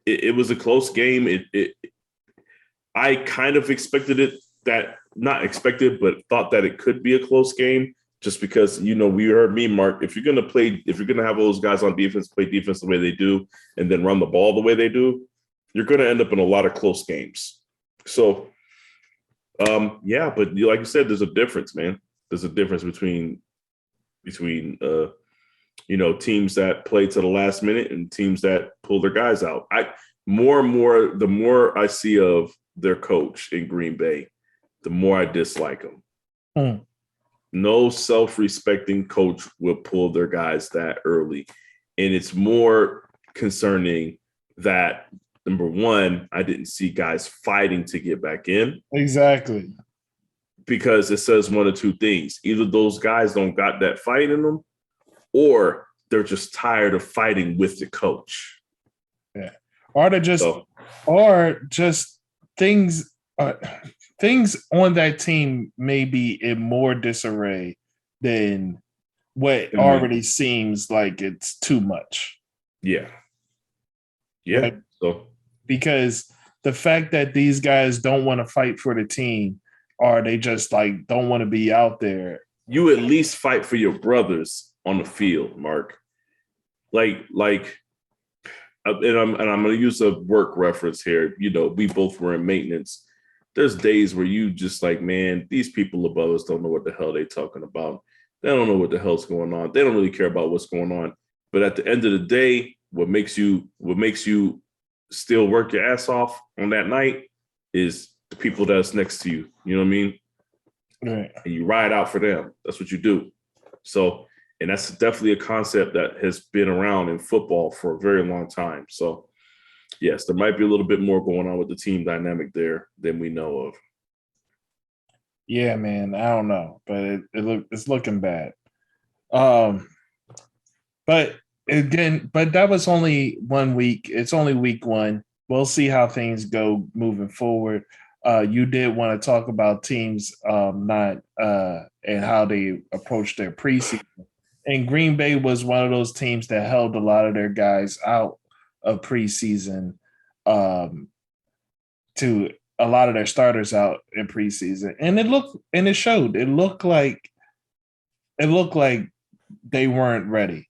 it was a close game. I kind of expected it, not expected, but thought that it could be a close game, just because, we heard me, Mark, if you're going to have all those guys on defense play defense the way they do and then run the ball the way they do, you're going to end up in a lot of close games. So, but like you said, there's a difference, man. There's a difference between teams that play to the last minute and teams that pull their guys out. The more I see of their coach in Green Bay, the more I dislike him. No self-respecting coach will pull their guys that early. And it's more concerning that, number one, I didn't see guys fighting to get back in.
Exactly.
Because it says one of two things. Either those guys don't got that fight in them, or they're just tired of fighting with the coach.
Yeah. Or just things on that team may be in more disarray than what already seems like it's too much.
Yeah.
Because the fact that these guys don't want to fight for the team, or they just don't want to be out there.
You at least fight for your brothers on the field, Mark. And I'm going to use a work reference here. We both were in maintenance. There's days where you just man, these people above us don't know what the hell they're talking about. They don't know what the hell's going on. They don't really care about what's going on. But at the end of the day, what makes you still work your ass off on that night is the people that's next to you. You know what I mean?
Right.
And you ride out for them. That's what you do. So, and that's definitely a concept that has been around in football for a very long time. So, yes, there might be a little bit more going on with the team dynamic there than we know of.
Yeah, man, I don't know, but it's looking bad. But that was only 1 week. It's only week one. We'll see how things go moving forward. You did want to talk about teams and how they approach their preseason. And Green Bay was one of those teams that held a lot of their guys out of preseason, to a lot of their starters out in preseason, and it showed. It looked like they weren't ready.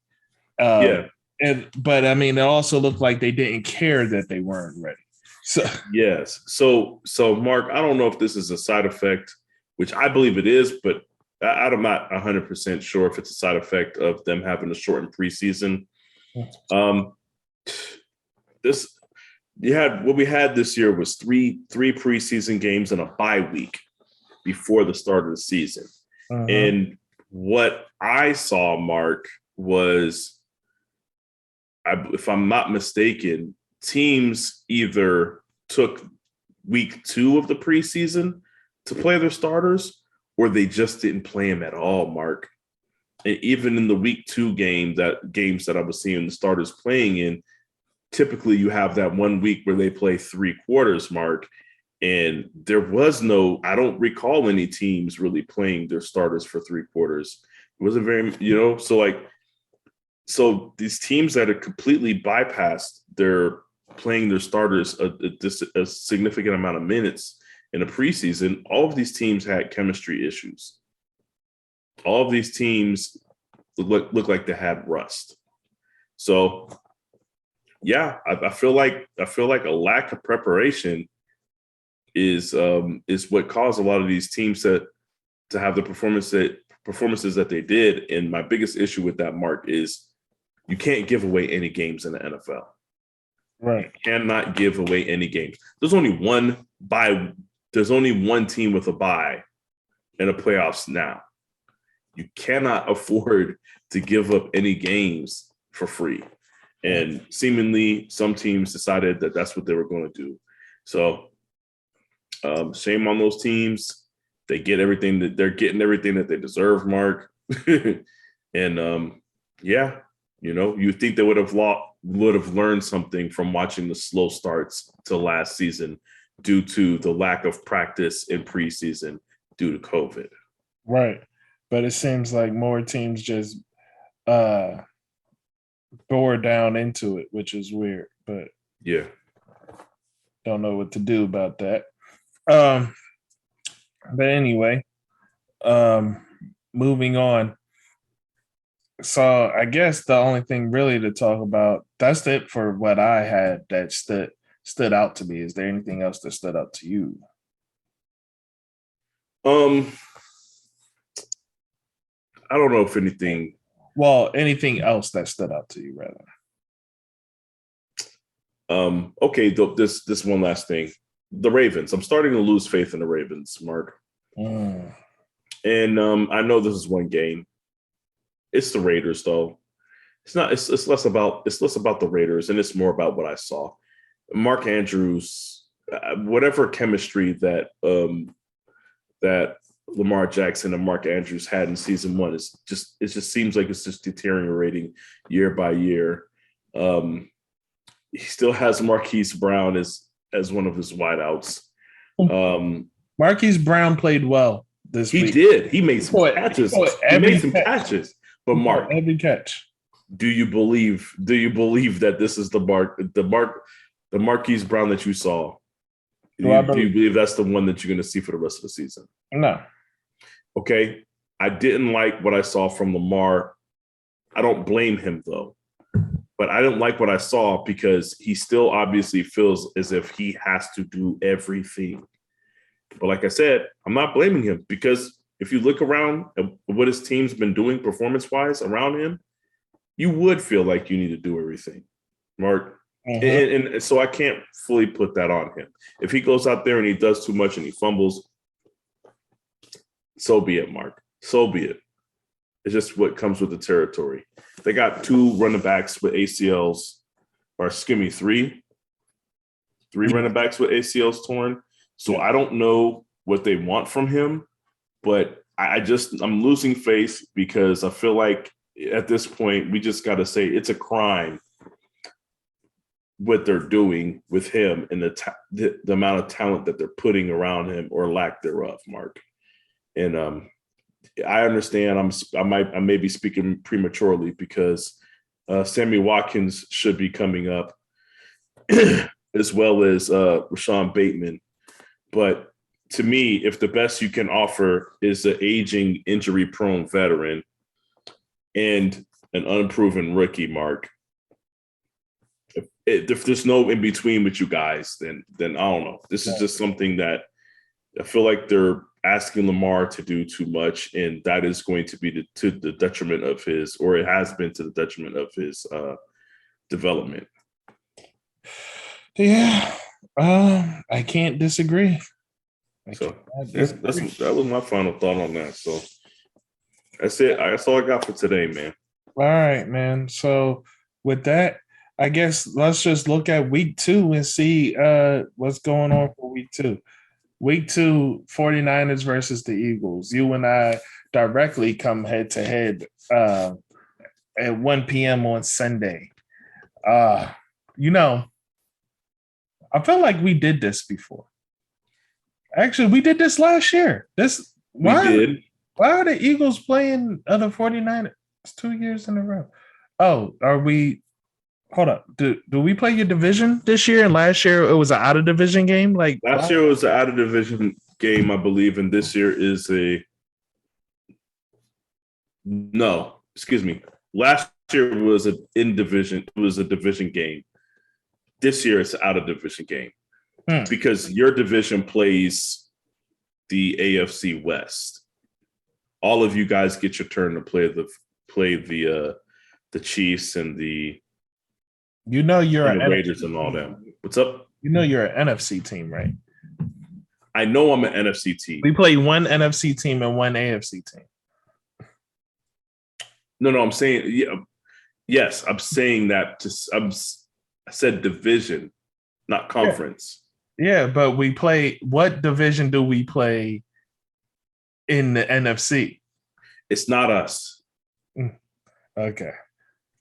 But it also looked like they didn't care that they weren't ready. So
yes. So Mark, I don't know if this is a side effect, which I believe it is, but I'm not 100% sure if it's a side effect of them having a shortened preseason. What we had this year was three preseason games and a bye week before the start of the season. And what I saw, Mark, was, if I'm not mistaken, teams either took week 2 of the preseason to play their starters, or they just didn't play them at all, Mark. And even in the week 2 games that I was seeing the starters playing in, typically you have that 1 week where they play 3 quarters, Mark. And there was I don't recall any teams really playing their starters for 3 quarters. It wasn't very, so these teams that are completely bypassed, they're playing their starters a significant amount of minutes in a preseason. All of these teams had chemistry issues. all of these teams look like they had rust. So yeah, I feel like a lack of preparation is what caused a lot of these teams to have the performances that they did. And my biggest issue with that, Mark, is you can't give away any games in the NFL.
Right.
You cannot give away any games. There's only one bye. There's only one team with a bye in the playoffs now. You cannot afford to give up any games for free. And seemingly some teams decided that that's what they were going to do. So shame on those teams. They get everything that they're getting everything that they deserve, Mark. And yeah, you think they would have learned something from watching the slow starts to last season due to the lack of practice in preseason due to COVID.
Right. But it seems like more teams just bore down into it, which is weird. But
yeah,
don't know what to do about that. But anyway, moving on. So I guess the only thing really to talk about, that's it for what I had that stood out to me. Is there anything else that stood out to you?
I don't know if anything.
Well, anything else that stood out to you, rather.
Okay, this one last thing. The Ravens. I'm starting to lose faith in the Ravens, Mark. And I know this is one game. It's the Raiders, though. It's not. It's less about the Raiders, and it's more about what I saw. Mark Andrews, whatever chemistry that Lamar Jackson and Mark Andrews had in season one it just seems like it's just deteriorating year by year. He still has Marquise Brown as one of his wideouts.
Marquise Brown played well this week.
He did. He made some catches. He made some catches. But Mark,
every catch.
Do you believe that this is the Marquise Brown that you saw? Do you believe that's the one that you're going to see for the rest of the season?
No.
Okay. I didn't like what I saw from Lamar. I don't blame him, though. But I didn't like what I saw because he still obviously feels as if he has to do everything. But like I said, I'm not blaming him because if you look around at what his team's been doing performance-wise around him, you would feel like you need to do everything, Mark. And so I can't fully put that on him. If he goes out there and he does too much and he fumbles, so be it, Mark. So be it. It's just what comes with the territory. They got two running backs with ACLs, or excuse me, three running backs with ACLs torn. So I don't know what they want from him, but I'm losing faith because I feel like at this point we just got to say it's a crime what they're doing with him and the amount of talent that they're putting around him or lack thereof, Mark. And I understand I may be speaking prematurely because Sammy Watkins should be coming up as well as Rashawn Bateman. But to me, if the best you can offer is an aging, injury-prone veteran and an unproven rookie, Mark, if there's no in between with you guys, then I don't know. This is just something that I feel like they're asking Lamar to do too much, and that is going to be to the detriment of his, or it has been to the detriment of his development.
Yeah, I can't disagree.
That was my final thought on that. So that's it. That's all I got for today, man.
All right, man. So with that, I guess let's just look at week 2 and see what's going on for week 2. Week 2, 49ers versus the Eagles. You and I directly come head to head at 1 p.m. on Sunday. I feel like we did this before. Actually, we did this last year. Why are the Eagles playing the 49ers 2 years in a row? Oh, are we? Hold up. Do we play your division this year? And last year it was an out of division game.
Last year was an out of division game, I believe, and this year is a No, excuse me. Last year was a division game. This year it's out of division game because your division plays the AFC West. All of you guys get your turn to play the Chiefs and the Raiders and all them. What's up?
You're an NFC team, right?
I know I'm an NFC team.
We play one NFC team and one AFC team.
No, I'm saying yes. I'm saying that. I said division, not conference.
Yeah, but we play. What division do we play in the NFC?
It's not us.
Okay.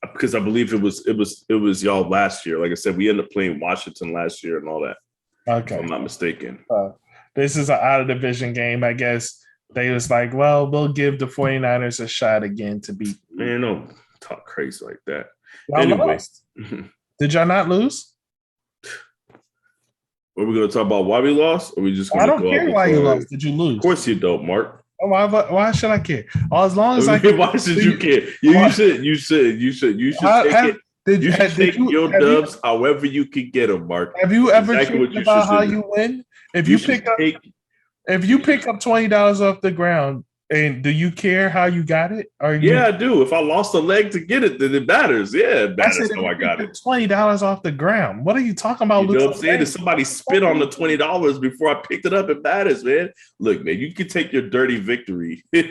Because I believe it was y'all last year. Like I said, we ended up playing Washington last year and all that.
Okay.
If I'm not mistaken.
This is an out of division game. I guess they was like, well, we'll give the 49ers a shot again to beat.
Man, don't talk crazy like that.
Anyway. Did y'all not lose?
Are we going to talk about why we lost? Or are we just going
I don't care why you lost. Did you lose?
Of course you don't, Mark.
Why should I care? As long as
why should you care? You should take your dubs however you can get them, Mark.
Have you ever cared about how you win? If you pick up $20 off the ground, and do you care how you got it?
Yeah, I do. If I lost a leg to get it, then it matters. Yeah, it matters how I got it.
$20 off the ground. What are you talking about?
You know what I'm saying? If somebody spit on the $20 before I picked it up, it matters, man. Look, man, you can take your dirty victory and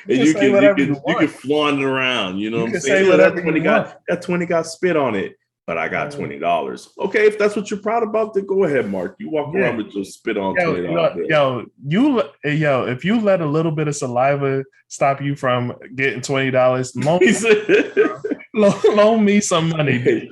you can flaunt it around. You know what I'm saying? That 20 got spit on it. But I got $20. Okay, if that's what you're proud about, then go ahead, Mark. You walk around with your spit on $20.
If you let a little bit of saliva stop you from getting $20, loan me some money.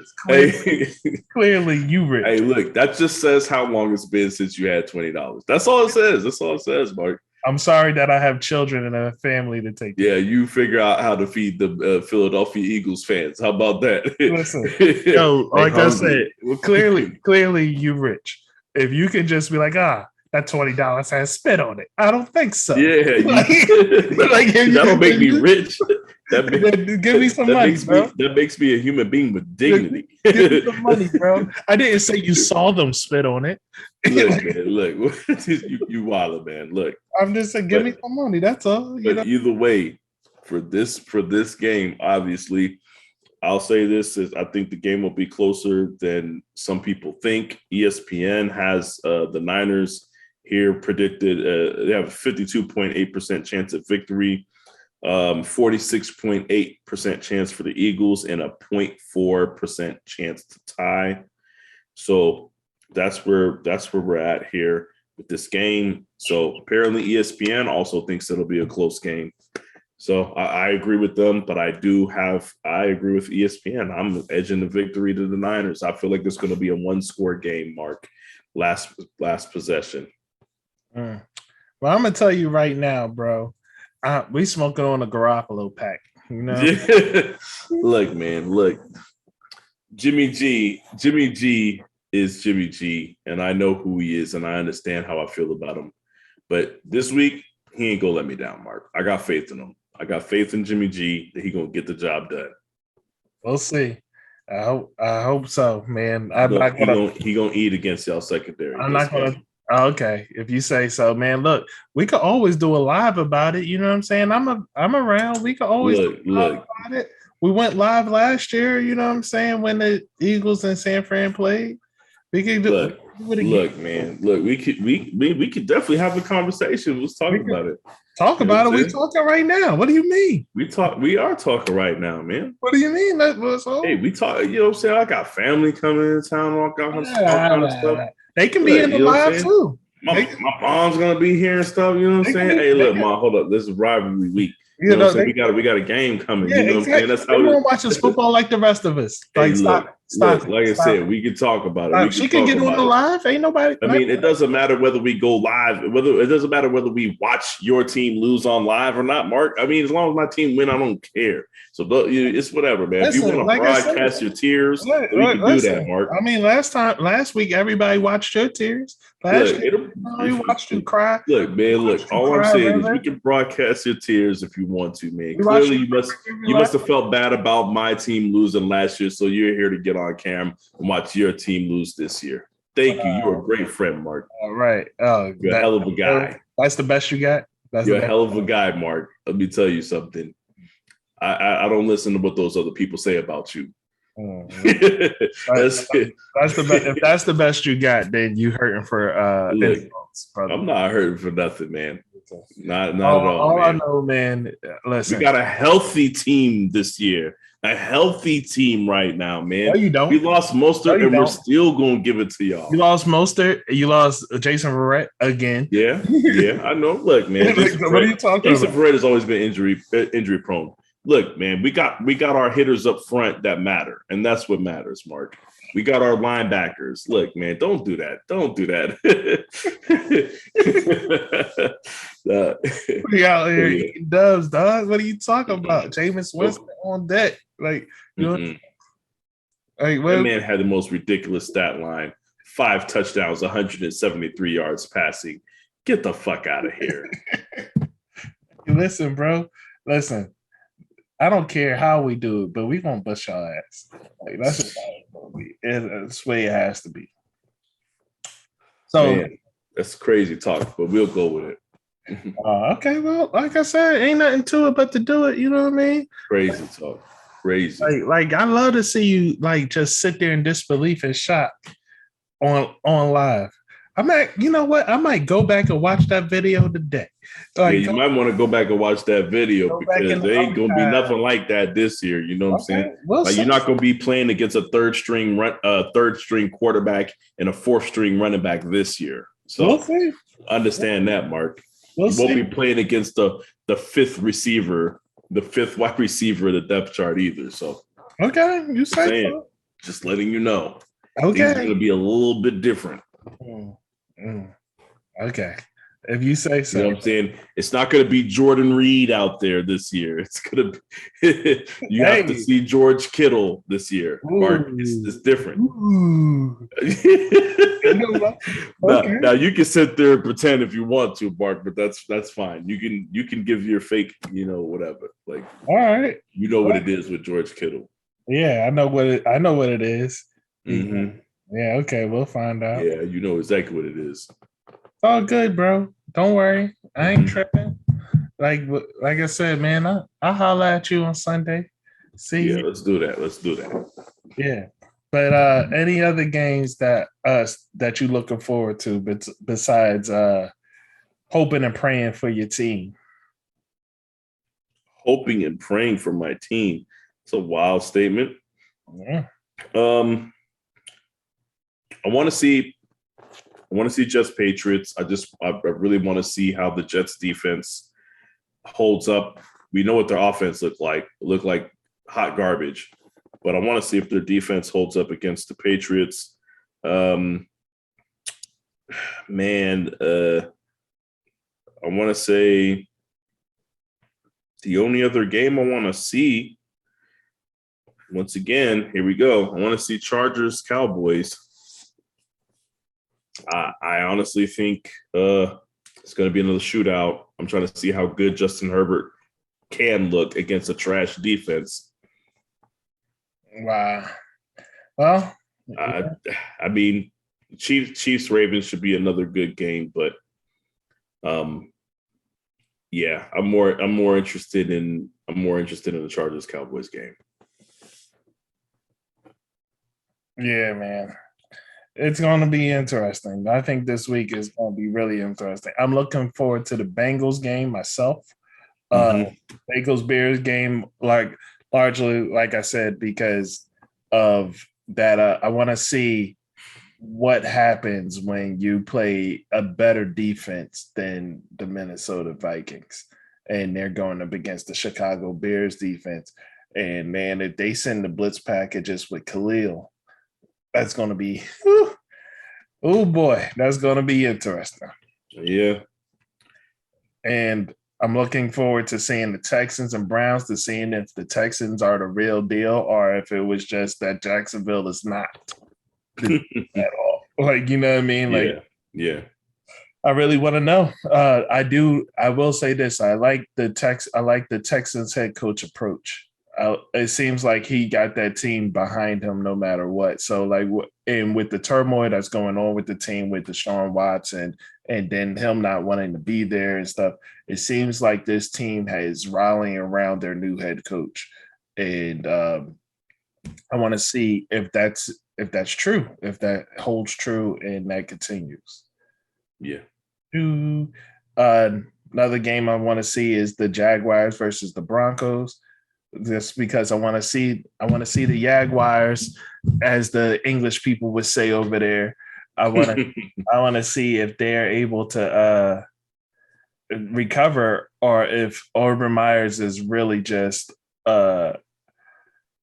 Clearly, you rich.
Hey, look, that just says how long it's been since you had $20. That's all it says. That's all it says, Mark.
I'm sorry that I have children and a family to take care of.
Yeah, you figure out how to feed the Philadelphia Eagles fans. How about that?
Listen, like I said, well, clearly you rich. If you can just be like, that $20 has spit on it. I don't think so.
Yeah, that'll make me rich.
Give me some money, bro.
That makes me a human being with dignity.
Give me some money, bro. I didn't say you saw them spit on it.
Look, man, look. you wildin', man. Look.
I'm just saying, give me some money. That's all.
But either way, for this game, obviously, I'll say this is I think the game will be closer than some people think. ESPN has the Niners here predicted. They have a 52.8% chance of victory. 46.8% chance for the Eagles and a 0.4% chance to tie. So that's where we're at here with this game. So apparently ESPN also thinks it'll be a close game. So I agree with them, but I agree with ESPN. I'm edging the victory to the Niners. I feel like it's going to be a one-score game, Mark. Last possession.
Well, I'm gonna tell you right now, bro. We smoking on a Garoppolo pack, you know.
Look, man, Jimmy G is Jimmy G, and I know who he is, and I understand how I feel about him. But this week, he ain't gonna let me down, Mark. I got faith in him. I got faith in Jimmy G that he gonna get the job done.
We'll see. I hope so, man.
He gonna eat against y'all secondary.
I'm not gonna. Okay, if you say so, man. Look, we could always do a live about it. You know what I'm saying? I'm around. We could always
look
about it. We went live last year. You know what I'm saying? When the Eagles and San Fran played, we could do it again.
Look, man. Look, we could definitely have a conversation. Let's talk about it.
Talk about it. We're talking right now. What do you mean?
We are talking right now, man.
What do you mean?
Hey, we talk. You know what I'm saying? I got family coming in town. All kind of stuff.
They can be in the live too.
My mom's gonna be here and stuff. You know what I'm saying? Hey, look, Mom, hold up. This is rivalry week. You know what I'm saying? We got a game coming.
Yeah,
you know what I'm saying? That's how
everyone watches football like the rest of us. Like,
hey,
Stop
like I
Stop
said, we can talk about it.
it. She can get on the live. Ain't nobody.
I mean, it doesn't matter whether we go live, it doesn't matter whether we watch your team lose on live or not, Mark. I mean, as long as my team win, I don't care. So it's whatever, man. If you want to broadcast your tears, we can do that, Mark.
I mean, last week, everybody watched your tears. We watched you cry.
Look, man, all I'm saying is we can broadcast your tears if you want to, man. Clearly, you must have felt bad about my team losing last year, so you're here to get on cam and watch your team lose this year. Thank you. You're a great friend, Mark.
All right.
You're a hell of a guy.
That's the best you got?
You're a hell of a guy, Mark. Let me tell you something. I don't listen to what those other people say about you.
That's the best. If that's the best you got, then you hurting for
insults, brother. I'm not hurting for nothing, man. Not at all.
All
man.
I know, man. Listen,
we got a healthy team this year. A healthy team right now, man.
No, you don't.
We lost Mostert, and we're still going to give it to y'all.
You lost Mostert. You lost Jason Verrett again.
Yeah, I know. Look, man.
What are you talking about?
Jason Verrett has always been injury prone. Look, man, we got our hitters up front that matter, and that's what matters, Mark. We got our linebackers. Look, man, don't do that. Don't do that.
We out here eating doves, dog. What are you talking about? Jameis Winston on deck. Like, you know,
that man had the most ridiculous stat line. 5 touchdowns, 173 yards passing. Get the fuck out of here.
Listen, bro. Listen. I don't care how we do it, but we gonna bust your ass. Like, that's just how it's gonna be. It's the way it has to be. So
man, that's crazy talk, but we'll go with it.
Okay, well, like I said, ain't nothing to it but to do it. You know what I mean?
Crazy talk, crazy.
Like I love to see you like just sit there in disbelief and shock on live. You know what? I might go back and watch that video today.
Like, you might want to go back and watch that video because there ain't gonna be nothing like that this year. You know what I'm saying? Like, you're not gonna be playing against a third string quarterback and a 4th string running back this year. So understand that, Mark. You won't be playing against the 5th receiver, the 5th wide receiver of the depth chart either. So
you say so.
Just letting you know.
Okay,
it's gonna be a little bit different.
Okay. If you say so.
You know what I'm saying? It's not going to be Jordan Reed out there this year. It's going to be you have to see George Kittle this year. Mark, it's different. Now you can sit there and pretend if you want to, Mark, but that's fine. You can give your fake, whatever. Like,
all right.
You know what it is with George Kittle.
Yeah, I know what it is.
Mm-hmm.
Yeah, okay, we'll find out.
Yeah, you know exactly what it is.
It's all good, bro. Don't worry. I ain't tripping. Like I said, man, I'll holler at you on Sunday. See you.
Let's do that.
Yeah. But any other games that you looking forward to besides hoping and praying for your team?
Hoping and praying for my team. It's a wild statement.
Yeah.
I want to see Jets Patriots. I really want to see how the Jets defense holds up. We know what their offense look like hot garbage, but I want to see if their defense holds up against the Patriots. I want to say the only other game I want to see, once again, here we go. I want to see Chargers Cowboys. I honestly think it's going to be another shootout. I'm trying to see how good Justin Herbert can look against a trash defense.
Wow. Well,
I mean, Chiefs Ravens should be another good game, but yeah, I'm more interested in the Chargers Cowboys game.
Yeah, man. It's going to be interesting. I think this week is going to be really interesting. I'm looking forward to the Bengals game myself. Bengals Bears game, largely, like I said, because of that. I want to see what happens when you play a better defense than the Minnesota Vikings, and they're going up against the Chicago Bears defense. And man, if they send the blitz packages with Khalil, That's going to be, oh boy, that's going to be interesting.
Yeah.
And I'm looking forward to seeing the Texans and Browns, to seeing if the Texans are the real deal or if it was just that Jacksonville is not at all. Like, you know what I mean? Like,
yeah.
I really want to know. I will say this. I like the Texans head coach approach. It seems like he got that team behind him no matter what. So like, and with the turmoil that's going on with the team with Deshaun Watson and then him not wanting to be there and stuff, it seems like this team is rallying around their new head coach. And I want to see if that's true, if that holds true and that continues.
Yeah.
Another game I want to see is the Jaguars versus the Broncos. Just because I want to see the Jaguars, as the English people would say over there. I want to see if they're able to recover, or if Urban Myers is really just a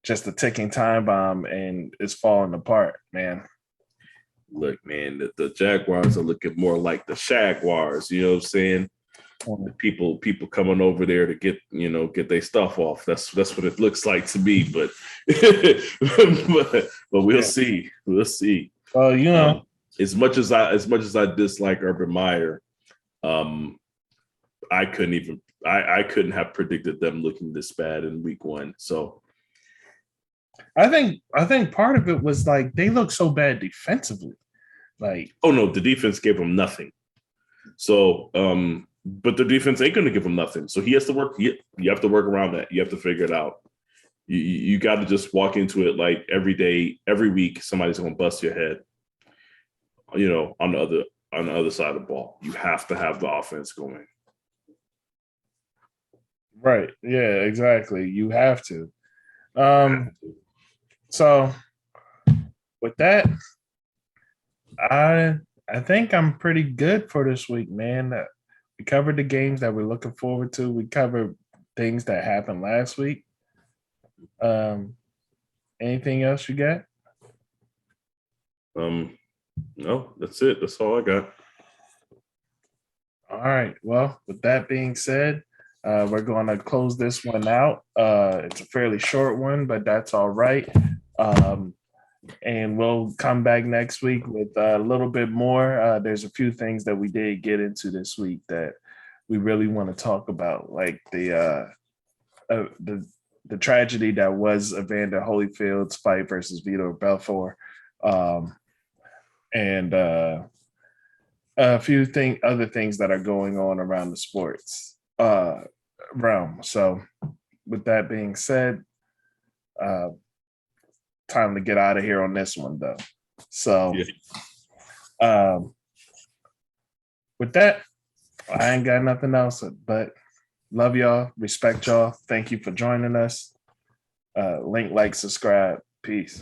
ticking time bomb and is falling apart, man.
Look, man, the Jaguars are looking more like the Shaguars. You know what I'm saying? The people coming over there to get their stuff off. That's what it looks like to me. But but we'll see. We'll see.
Well,
as much as I dislike Urban Meyer, I couldn't have predicted them looking this bad in week 1. So
I think part of it was like they look so bad defensively. Like,
oh no, the defense gave them nothing. So but the defense ain't going to give him nothing. So he has to work. You have to work around that. You have to figure it out. You got to just walk into it like every day, every week, somebody's going to bust your head. On the other side of the ball, you have to have the offense going.
Right. Yeah. Exactly. You have to. So with that, I think I'm pretty good for this week, man. We covered the games that we're looking forward to. We covered things that happened last week. Anything else you got?
No, that's it. That's all I got.
All right. Well, with that being said, we're going to close this one out. It's a fairly short one, but that's all right. And we'll come back next week with a little bit more. There's a few things that we did get into this week that we really want to talk about, like the tragedy that was Evander Holyfield's fight versus Vitor Belfort, and a few other things that are going on around the sports realm. So, with that being said, time to get out of here on this one, though. So, with that, I ain't got nothing else, but love y'all, respect y'all. Thank you for joining us. Link, like, subscribe. Peace.